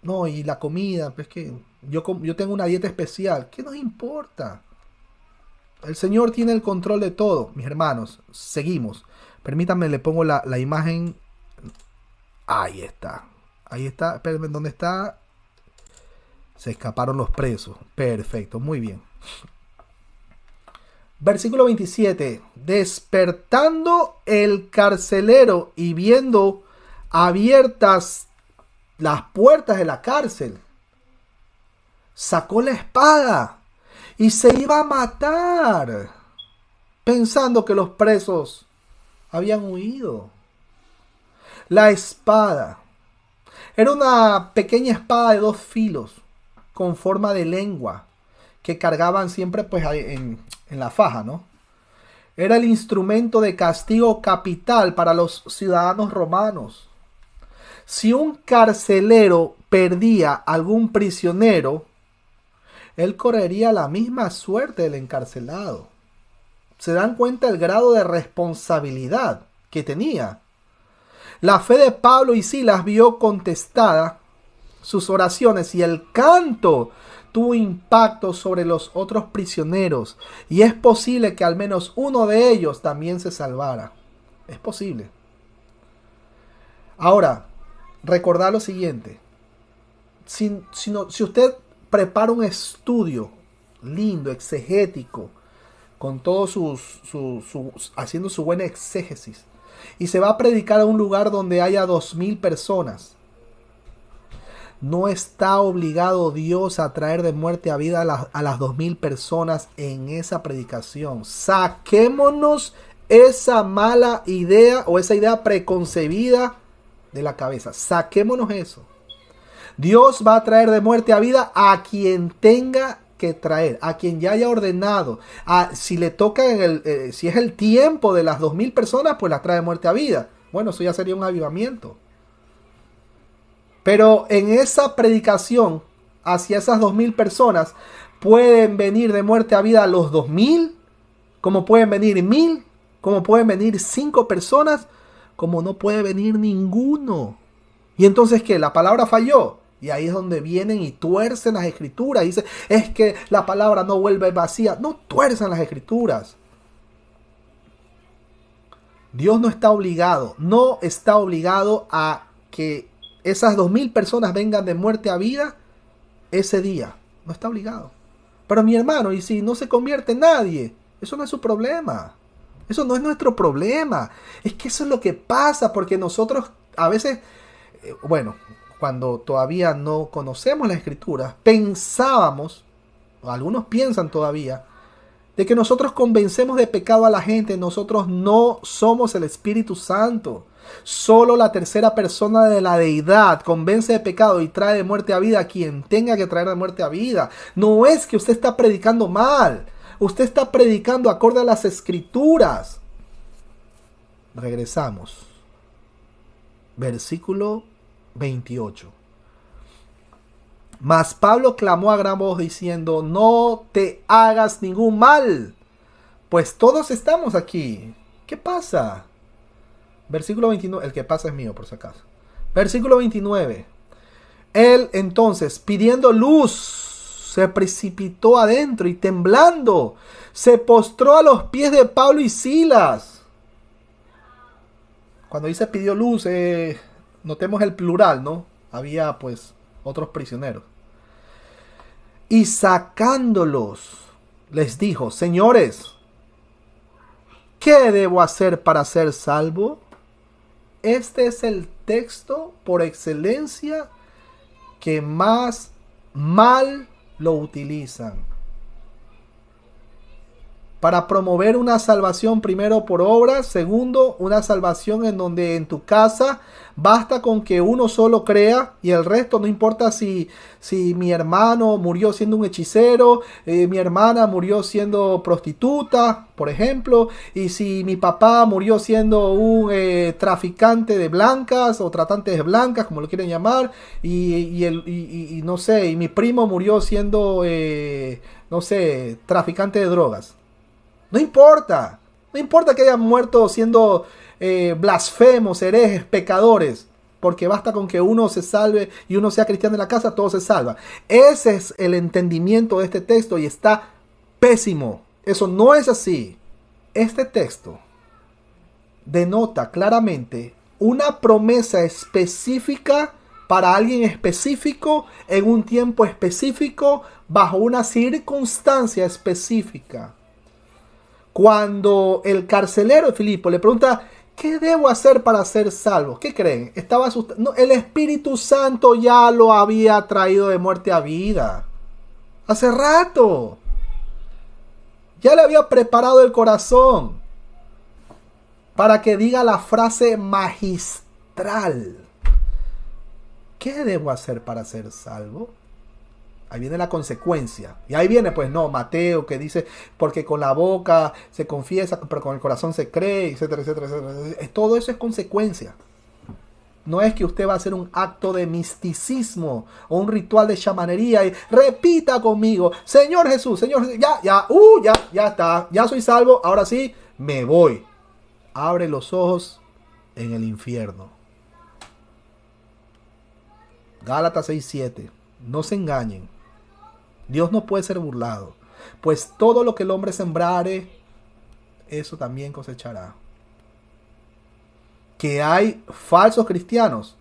No, y la comida, pues que yo tengo una dieta especial. ¿Qué nos importa? El Señor tiene el control de todo. Mis hermanos, seguimos. Permítanme, le pongo la imagen. Ahí está. Ahí está. Espérenme, ¿dónde está? Se escaparon los presos. Perfecto, muy bien. Versículo 27. Despertando el carcelero y viendo abiertas las puertas de la cárcel, sacó la espada y se iba a matar, pensando que los presos habían huido. La espada era una pequeña espada de 2 filos con forma de lengua que cargaban siempre pues en la faja, ¿no? Era el instrumento de castigo capital para los ciudadanos romanos. Si un carcelero perdía algún prisionero, él correría la misma suerte del encarcelado. ¿Se dan cuenta del grado de responsabilidad que tenía? La fe de Pablo y Silas vio contestada sus oraciones y el canto tuvo impacto sobre los otros prisioneros, y es posible que al menos uno de ellos también se salvara. Es posible. Ahora, recordad lo siguiente. Si usted prepara un estudio lindo, exegético, con todos haciendo su buena exégesis, y se va a predicar a un lugar donde haya 2000 personas, no está obligado Dios a traer de muerte a vida a las 2000 personas en esa predicación. Saquémonos esa mala idea o esa idea preconcebida de la cabeza. Saquémonos eso. Dios va a traer de muerte a vida a quien tenga que traer, a quien ya haya ordenado. Si le toca si es el tiempo de las 2000 personas, pues las trae de muerte a vida. Bueno, eso ya sería un avivamiento. Pero en esa predicación hacia esas 2000 personas, pueden venir de muerte a vida los 2000, como pueden venir 1000, como pueden venir 5 personas, como no puede venir ninguno. Y entonces, ¿qué? La palabra falló. Y ahí es donde vienen y tuercen las escrituras. Dice, es que la palabra no vuelve vacía. No tuerzan las escrituras. Dios no está obligado a que esas 2000 personas vengan de muerte a vida ese día. No está obligado. Pero mi hermano, ¿y si no se convierte nadie? Eso no es su problema. Eso no es nuestro problema. Es que eso es lo que pasa, porque nosotros a veces, cuando todavía no conocemos las escrituras, pensábamos, o algunos piensan todavía, de que nosotros convencemos de pecado a la gente. Nosotros no somos el Espíritu Santo. Solo la tercera persona de la deidad convence de pecado y trae de muerte a vida a quien tenga que traer de muerte a vida. No es que usted está predicando mal. Usted está predicando acorde a las escrituras. Regresamos. Versículo 28. Mas Pablo clamó a gran voz diciendo: no te hagas ningún mal, Pues todos estamos aquí. ¿Qué pasa? Versículo 29. El que pasa es mío, por si acaso. Versículo 29. Él entonces, pidiendo luz, se precipitó adentro y temblando, se postró a los pies de Pablo y Silas. Cuando dice pidió luz, notemos el plural, ¿no? Había pues otros prisioneros. Y sacándolos, les dijo: señores, ¿qué debo hacer para ser salvo? Este es el texto por excelencia que más mal lo utilizan. Para promover una salvación, primero por obras, segundo, una salvación en donde en tu casa basta con que uno solo crea y el resto no importa si mi hermano murió siendo un hechicero, mi hermana murió siendo prostituta, por ejemplo, y si mi papá murió siendo un traficante de blancas o tratante de blancas, como lo quieren llamar, y no sé, y mi primo murió siendo, no sé, traficante de drogas. No importa que hayan muerto siendo blasfemos, herejes, pecadores, porque basta con que uno se salve y uno sea cristiano en la casa, todo se salva. Ese es el entendimiento de este texto y está pésimo. Eso no es así. Este texto denota claramente una promesa específica para alguien específico, en un tiempo específico, bajo una circunstancia específica. Cuando el carcelero de Filipo le pregunta: ¿qué debo hacer para ser salvo? ¿Qué creen? Estaba asustado. No, el Espíritu Santo ya lo había traído de muerte a vida. Hace rato. Ya le había preparado el corazón para que diga la frase magistral: ¿qué debo hacer para ser salvo? Ahí viene la consecuencia. Y ahí viene, pues, no, Mateo, que dice, porque con la boca se confiesa, pero con el corazón se cree, etcétera, etcétera, etcétera. Todo eso es consecuencia. No es que usted va a hacer un acto de misticismo o un ritual de chamanería y repita conmigo: Señor Jesús, ya está, ya soy salvo, ahora sí, me voy. Abre los ojos en el infierno. Gálatas 6:7. No se engañen. Dios no puede ser burlado, pues todo lo que el hombre sembrare, eso también cosechará. Que hay falsos cristianos,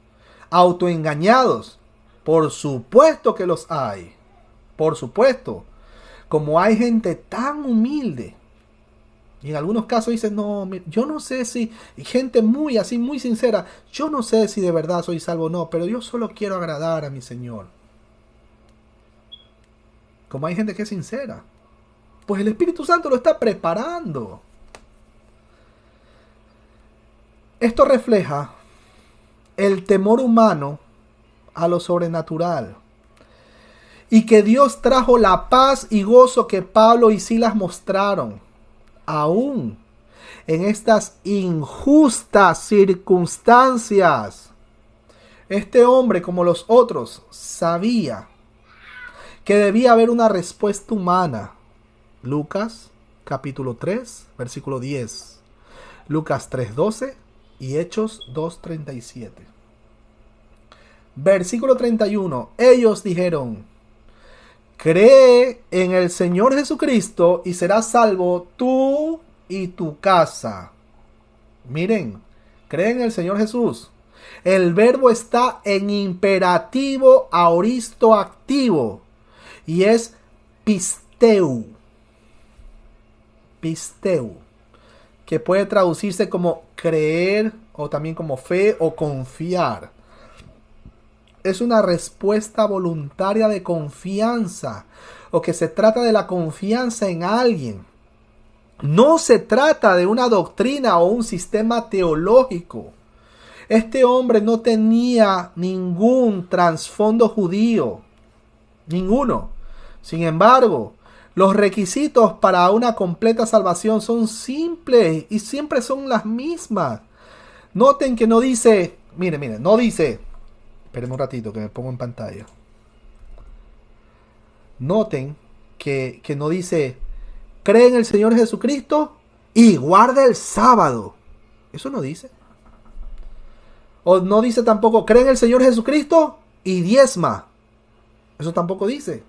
autoengañados, por supuesto que los hay, por supuesto. Como hay gente tan humilde, y en algunos casos dicen: no, yo no sé si, y gente muy así, muy sincera, yo no sé si de verdad soy salvo o no, pero yo solo quiero agradar a mi Señor. Como hay gente que es sincera, pues el Espíritu Santo lo está preparando. Esto refleja el temor humano a lo sobrenatural, y que Dios trajo la paz y gozo que Pablo y Silas mostraron, aún en estas injustas circunstancias. Este hombre, como los otros, sabía que debía haber una respuesta humana. Lucas capítulo 3, versículo 10. Lucas 3:12 y Hechos 2:37. Versículo 31. Ellos dijeron: cree en el Señor Jesucristo y serás salvo tú y tu casa. Miren, cree en el Señor Jesús. El verbo está en imperativo aoristo activo y es pisteu. Pisteu, que puede traducirse como creer o también como fe o confiar. Es una respuesta voluntaria de confianza, o que se trata de la confianza en alguien. No se trata de una doctrina o un sistema teológico. Este hombre no tenía ningún trasfondo judío. Ninguno. Sin embargo, los requisitos para una completa salvación son simples y siempre son las mismas. Noten que no dice, miren, no dice, espérenme un ratito que me pongo en pantalla. Noten que no dice: cree en el Señor Jesucristo y guarda el sábado. Eso no dice. O no dice tampoco, cree en el Señor Jesucristo y diezma. Eso tampoco dice.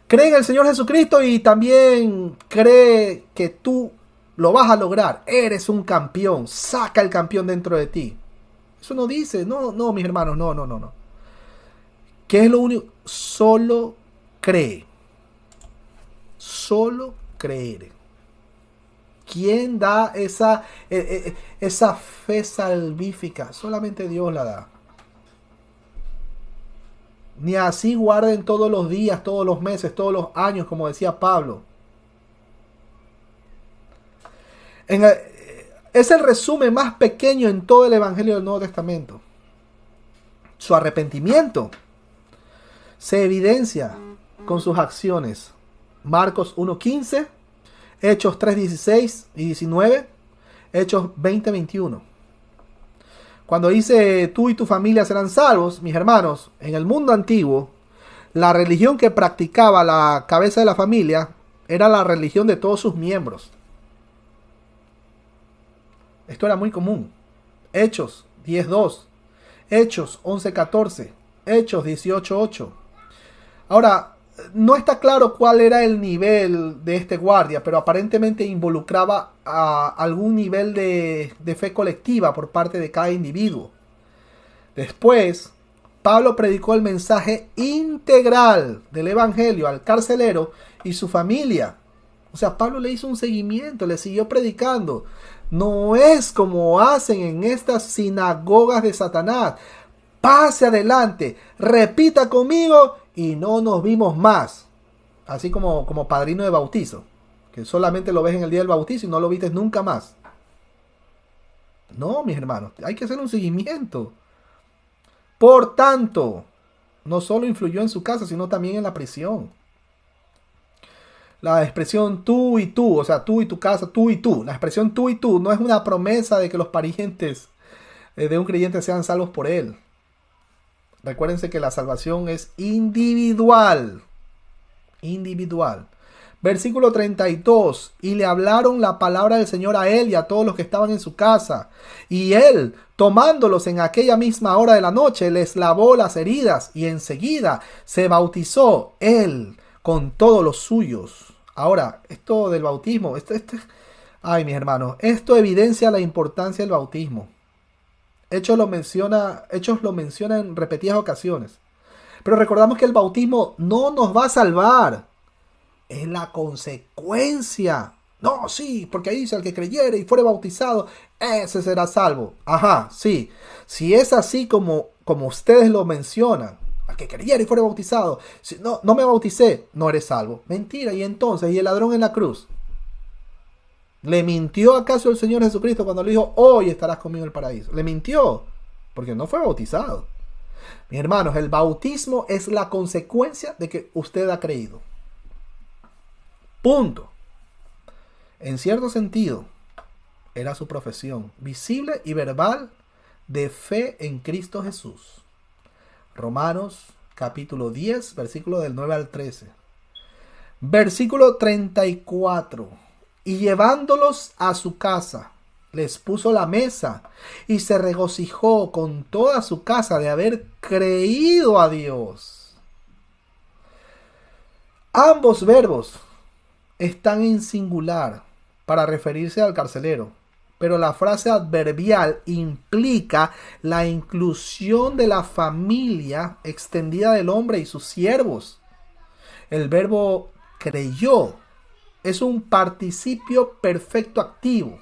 Cree en el Señor Jesucristo y también cree que tú lo vas a lograr. Eres un campeón. Saca el campeón dentro de ti. Eso no dice. No, no, mis hermanos. No. ¿Qué es lo único? Solo cree. Solo creer. ¿Quién da esa fe salvífica? Solamente Dios la da. Ni así guarden todos los días, todos los meses, todos los años, como decía Pablo. Es el resumen más pequeño en todo el Evangelio del Nuevo Testamento. Su arrepentimiento se evidencia con sus acciones. Marcos 1:15, Hechos 3:16 y 19, Hechos 20:21. Cuando dice tú y tu familia serán salvos, mis hermanos, en el mundo antiguo, la religión que practicaba la cabeza de la familia era la religión de todos sus miembros. Esto era muy común. Hechos 10:2, Hechos 11:14, Hechos 18:8. Ahora, no está claro cuál era el nivel de este guardia, pero aparentemente involucraba a algún nivel de fe colectiva por parte de cada individuo. Después, Pablo predicó el mensaje integral del evangelio al carcelero y su familia. O sea, Pablo le hizo un seguimiento, le siguió predicando. No es como hacen en estas sinagogas de Satanás. Pase adelante, repita conmigo y no nos vimos más. Así como padrino de bautizo, que solamente lo ves en el día del bautizo y no lo viste nunca más. No, mis hermanos, hay que hacer un seguimiento. Por tanto, no solo influyó en su casa, sino también en la prisión. La expresión tú y tú, o sea, tú y tu casa, tú y tú. La expresión tú y tú no es una promesa de que los parientes de un creyente sean salvos por él. Recuérdense que la salvación es individual. Individual. Versículo 32. Y le hablaron la palabra del Señor a él y a todos los que estaban en su casa. Y él, tomándolos en aquella misma hora de la noche, les lavó las heridas y enseguida se bautizó él con todos los suyos. Ahora, esto del bautismo, ay, mis hermanos, esto evidencia la importancia del bautismo. Hechos lo menciona en repetidas ocasiones. Pero recordamos que el bautismo no nos va a salvar. Es la consecuencia. No, sí, porque ahí dice el que creyere y fuere bautizado, ese será salvo. Ajá, sí. Si es así como ustedes lo mencionan, al que creyere y fuere bautizado, si no me bauticé, no eres salvo. Mentira, y entonces, ¿y el ladrón en la cruz? ¿Le mintió acaso el Señor Jesucristo cuando le dijo, hoy estarás conmigo en el paraíso? Le mintió, porque no fue bautizado. Mis hermanos, el bautismo es la consecuencia de que usted ha creído. Punto. En cierto sentido, era su profesión visible y verbal de fe en Cristo Jesús. Romanos capítulo 10, versículo del 9 al 13. Versículo 34. Y llevándolos a su casa, les puso la mesa y se regocijó con toda su casa de haber creído a Dios. Ambos verbos están en singular para referirse al carcelero, pero la frase adverbial implica la inclusión de la familia extendida del hombre y sus siervos. El verbo creyó es un participio perfecto activo,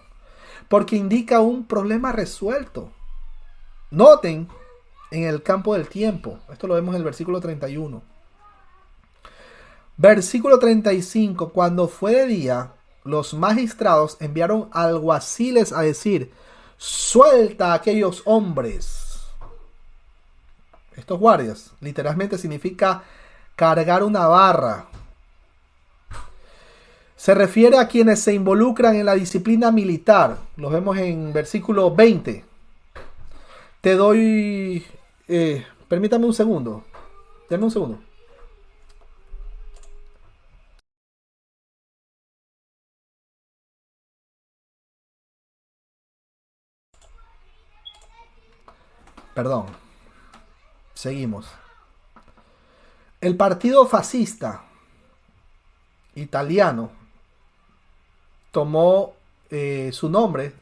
porque indica un problema resuelto. Noten en el campo del tiempo, esto lo vemos en el versículo 31. Versículo 35, cuando fue de día, los magistrados enviaron alguaciles a decir, suelta a aquellos hombres. Estos guardias, literalmente significa cargar una barra. Se refiere a quienes se involucran en la disciplina militar. Los vemos en versículo 20. Te doy... permítame un segundo. Dame un segundo. Perdón. Seguimos. El partido fascista italiano tomó su nombre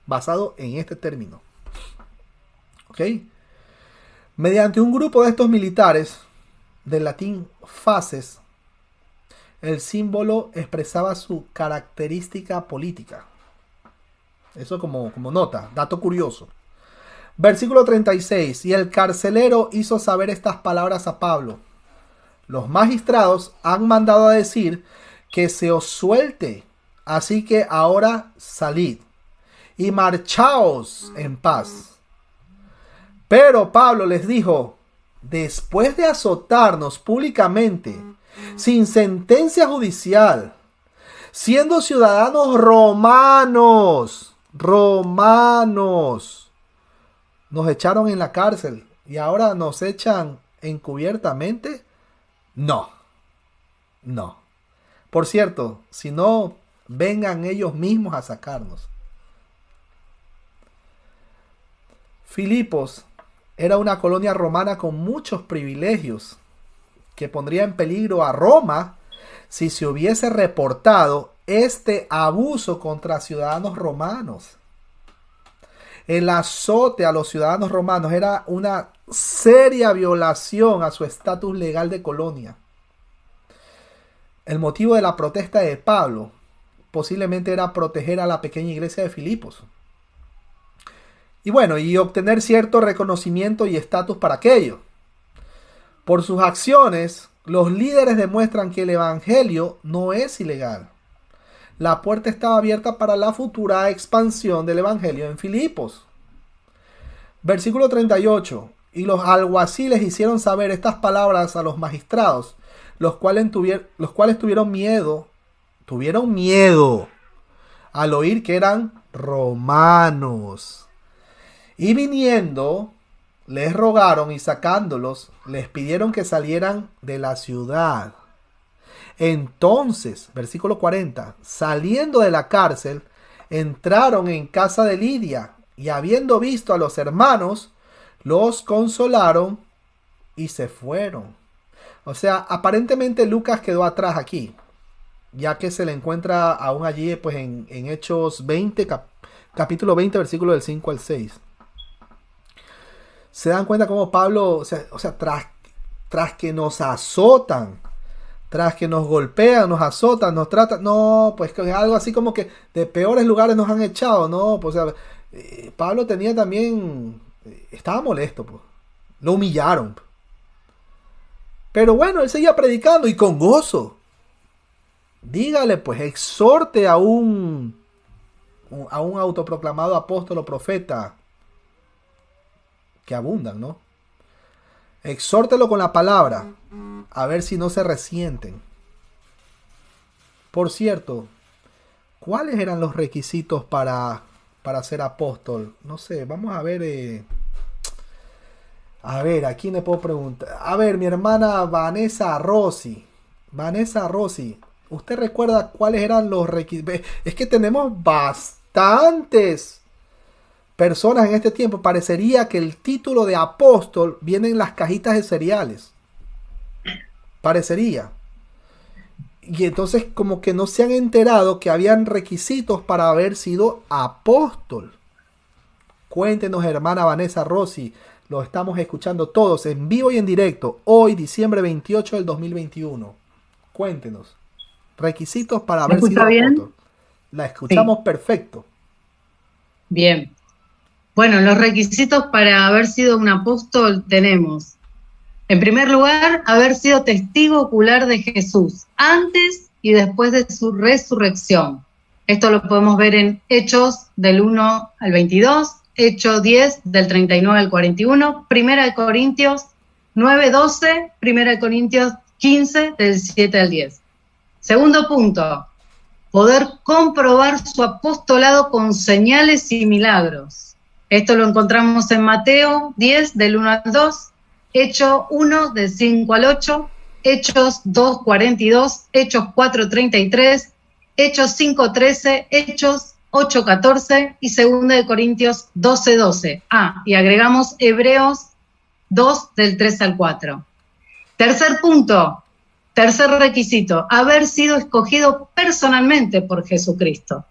basado en este término. ¿Ok? Mediante un grupo de estos militares, del latín faces, el símbolo expresaba su característica política. Eso como nota, dato curioso. Versículo 36. Y el carcelero hizo saber estas palabras a Pablo. Los magistrados han mandado a decir que se os suelte. Así que ahora salid y marchaos en paz. Pero Pablo les dijo: después de azotarnos públicamente, sin sentencia judicial, siendo ciudadanos romanos, nos echaron en la cárcel y ahora nos echan encubiertamente. No. Por cierto, si no, vengan ellos mismos a sacarnos. Filipos era una colonia romana con muchos privilegios que pondría en peligro a Roma si se hubiese reportado este abuso contra ciudadanos romanos. El azote a los ciudadanos romanos era una seria violación a su estatus legal de colonia. El motivo de la protesta de Pablo posiblemente era proteger a la pequeña iglesia de Filipos. Y bueno, y obtener cierto reconocimiento y estatus para aquello. Por sus acciones, los líderes demuestran que el evangelio no es ilegal. La puerta estaba abierta para la futura expansión del evangelio en Filipos. Versículo 38. Y los alguaciles hicieron saber estas palabras a los magistrados, los cuales tuvieron miedo al oír que eran romanos. Y viniendo, les rogaron y sacándolos, les pidieron que salieran de la ciudad. Entonces, versículo 40, saliendo de la cárcel, entraron en casa de Lidia y habiendo visto a los hermanos, los consolaron y se fueron. O sea, aparentemente Lucas quedó atrás aquí, ya que se le encuentra aún allí pues en Hechos 20, capítulo 20, versículo del 5 al 6. Se dan cuenta cómo Pablo, o sea, tras que nos azotan, tras que nos golpean, nos azotan, nos tratan, no, pues que algo así como que de peores lugares nos han echado, no, pues o sea, Pablo tenía también, estaba molesto, pues, lo humillaron. Pero bueno, él seguía predicando y con gozo. Dígale, pues, exhorte a un autoproclamado apóstol o profeta, que abundan, ¿no? Exhórtelo con la palabra, a ver si no se resienten. Por cierto, ¿cuáles eran los requisitos para ser apóstol? No sé, vamos a ver. ¿A quién le puedo preguntar? A ver, mi hermana Vanessa Rossi, ¿usted recuerda cuáles eran los requisitos? Es que tenemos bastantes personas en este tiempo. Parecería que el título de apóstol viene en las cajitas de cereales. Parecería. Y entonces como que no se han enterado que habían requisitos para haber sido apóstol. Cuéntenos, hermana Vanessa Rossi. Lo estamos escuchando todos en vivo y en directo. Hoy, diciembre 28 del 2021. Cuéntenos. Requisitos para haber sido apóstol. La escuchamos sí. Perfecto. Bien. Bueno, los requisitos para haber sido un apóstol tenemos, en primer lugar, haber sido testigo ocular de Jesús antes y después de su resurrección. Esto lo podemos ver en Hechos del 1 al 22, Hechos 10 del 39 al 41, 1 Corintios 9, 12, 1 Corintios 15 del 7 al 10. Segundo punto, poder comprobar su apostolado con señales y milagros. Esto lo encontramos en Mateo 10, del 1 al 2, Hechos 1, del 5 al 8, Hechos 2, 42, Hechos 4, 33, Hechos 5, 13, Hechos 8:14 y 2 de Corintios 12:12. Y agregamos Hebreos 2 del 3 al 4. Tercer punto, tercer requisito, haber sido escogido personalmente por Jesucristo.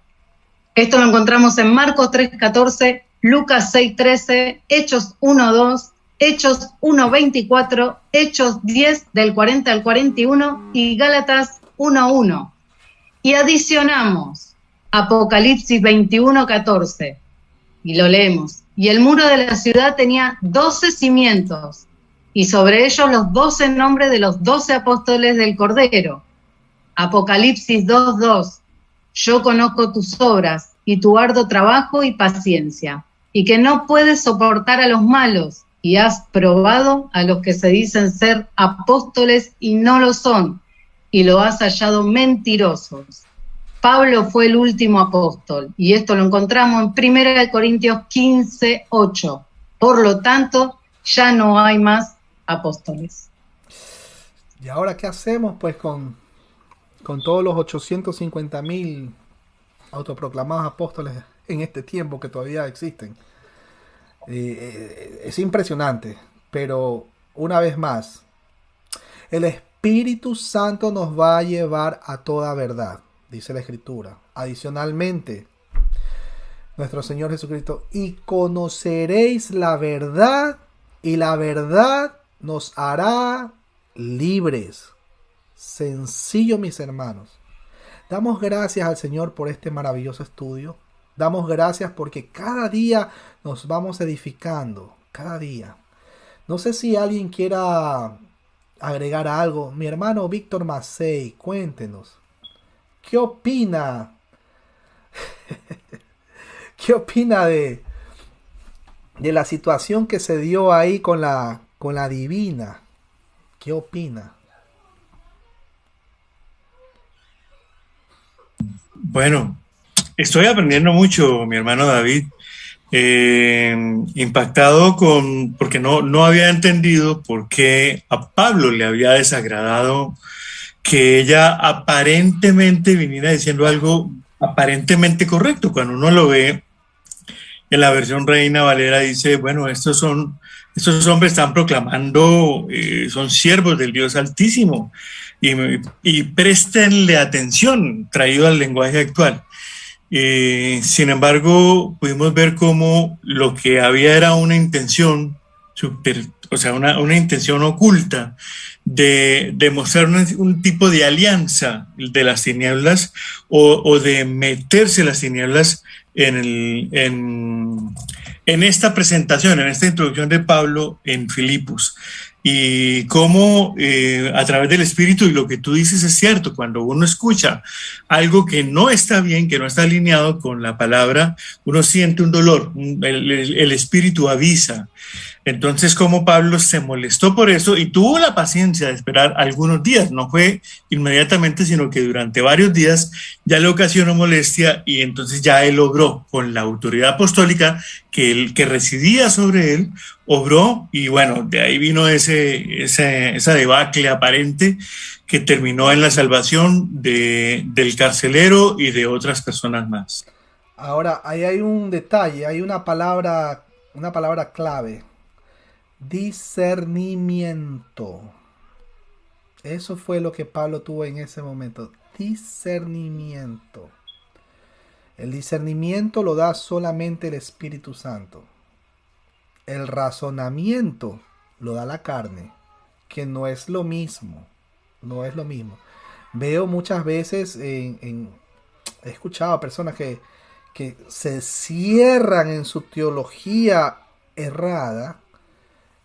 Esto lo encontramos en Marcos 3:14, Lucas 6:13, Hechos 1:2, Hechos 1:24, Hechos 10 del 40 al 41 y Gálatas 1:1. Y adicionamos Apocalipsis 21:14 y lo leemos. Y el muro de la ciudad tenía 12 cimientos y sobre ellos los 12 nombres de los 12 apóstoles del Cordero. Apocalipsis 2:2. Yo conozco tus obras y tu arduo trabajo y paciencia, y que no puedes soportar a los malos, y has probado a los que se dicen ser apóstoles y no lo son, y lo has hallado mentirosos. Pablo fue el último apóstol, y esto lo encontramos en 1 Corintios 15:8. Por lo tanto, ya no hay más apóstoles. ¿Y ahora qué hacemos pues con todos los 850.000 autoproclamados apóstoles en este tiempo que todavía existen? Es impresionante, pero una vez más, el Espíritu Santo nos va a llevar a toda verdad, dice la Escritura. Adicionalmente, nuestro Señor Jesucristo, y conoceréis la verdad, y la verdad nos hará libres. Sencillo, mis hermanos. Damos gracias al Señor por este maravilloso estudio. Damos gracias porque cada día nos vamos edificando. Cada día. No sé si alguien quiera agregar algo. Mi hermano Víctor Macei, cuéntenos. ¿Qué opina? ¿Qué opina de la situación que se dio ahí con la divina? ¿Qué opina? Bueno, estoy aprendiendo mucho, mi hermano David, impactado porque no había entendido por qué a Pablo le había desagradado que ella aparentemente viniera diciendo algo aparentemente correcto. Cuando uno lo ve en la versión Reina Valera dice, bueno, estos hombres están proclamando, son siervos del Dios Altísimo, y préstenle atención, traído al lenguaje actual. Sin embargo, pudimos ver cómo lo que había era una intención, una intención oculta de mostrar un tipo de alianza de las tinieblas o de meterse las tinieblas en esta presentación, en esta introducción de Pablo en Filipos. Y cómo a través del Espíritu, y lo que tú dices es cierto, cuando uno escucha algo que no está bien, que no está alineado con la palabra, uno siente un dolor, el Espíritu avisa. Entonces, como Pablo se molestó por eso y tuvo la paciencia de esperar algunos días, no fue inmediatamente, sino que durante varios días ya le ocasionó molestia, y entonces ya él logró, con la autoridad apostólica que residía sobre él, obró, y bueno, de ahí vino esa debacle aparente que terminó en la salvación del carcelero y de otras personas más. Ahora, ahí hay un detalle, hay una palabra clave. Discernimiento. Eso fue lo que Pablo tuvo en ese momento. Discernimiento. El discernimiento lo da solamente el Espíritu Santo. El razonamiento lo da la carne, que no es lo mismo. No es lo mismo. Veo muchas veces he escuchado a personas que se cierran en su teología errada.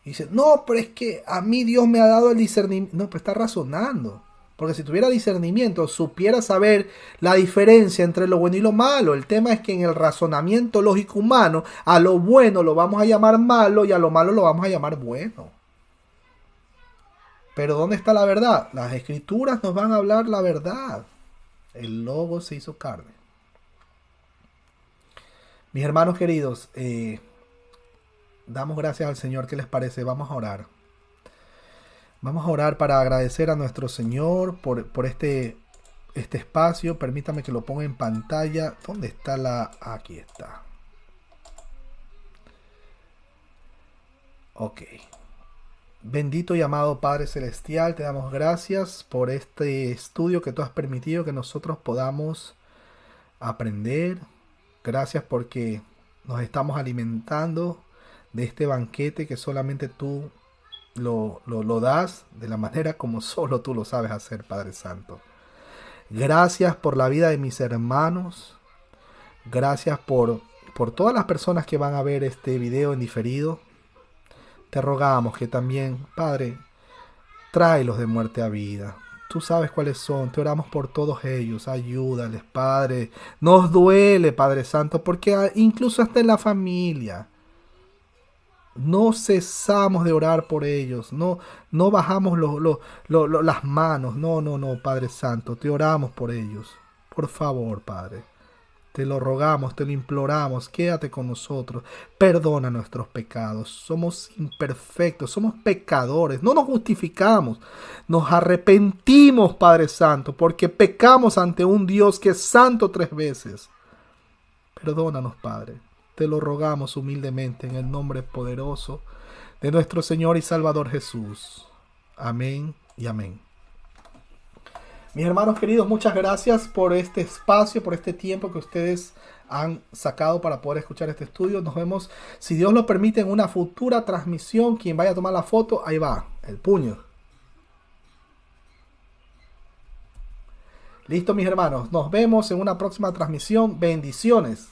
Y dice, no, pero es que a mí Dios me ha dado el discernimiento. No, pero está razonando. Porque si tuviera discernimiento, supiera saber la diferencia entre lo bueno y lo malo. El tema es que en el razonamiento lógico humano, a lo bueno lo vamos a llamar malo y a lo malo lo vamos a llamar bueno. Pero ¿dónde está la verdad? Las Escrituras nos van a hablar la verdad. El Logos se hizo carne. Mis hermanos queridos, damos gracias al Señor. ¿Qué les parece? Vamos a orar. Vamos a orar para agradecer a nuestro Señor por este este espacio. Permítame que lo ponga en pantalla. ¿Dónde está la...? Aquí está. Ok. Bendito y amado Padre Celestial, te damos gracias por este estudio que tú has permitido que nosotros podamos aprender. Gracias porque nos estamos alimentando de este banquete que solamente tú lo das de la manera como solo tú lo sabes hacer, Padre Santo. Gracias por la vida de mis hermanos. Gracias por todas las personas que van a ver este video en diferido. Te rogamos que también, Padre, tráelos de muerte a vida. Tú sabes cuáles son. Te oramos por todos ellos. Ayúdales, Padre. Nos duele, Padre Santo, porque incluso hasta en la familia no cesamos de orar por ellos. No bajamos las manos. No, Padre Santo. Te oramos por ellos. Por favor, Padre. Te lo rogamos, te lo imploramos, quédate con nosotros, perdona nuestros pecados, somos imperfectos, somos pecadores, no nos justificamos, nos arrepentimos, Padre Santo, porque pecamos ante un Dios que es santo 3 veces. Perdónanos, Padre, te lo rogamos humildemente en el nombre poderoso de nuestro Señor y Salvador Jesús. Amén y amén. Mis hermanos queridos, muchas gracias por este espacio, por este tiempo que ustedes han sacado para poder escuchar este estudio. Nos vemos, si Dios lo permite, en una futura transmisión. Quien vaya a tomar la foto, ahí va, el puño. Listo, mis hermanos. Nos vemos en una próxima transmisión. Bendiciones.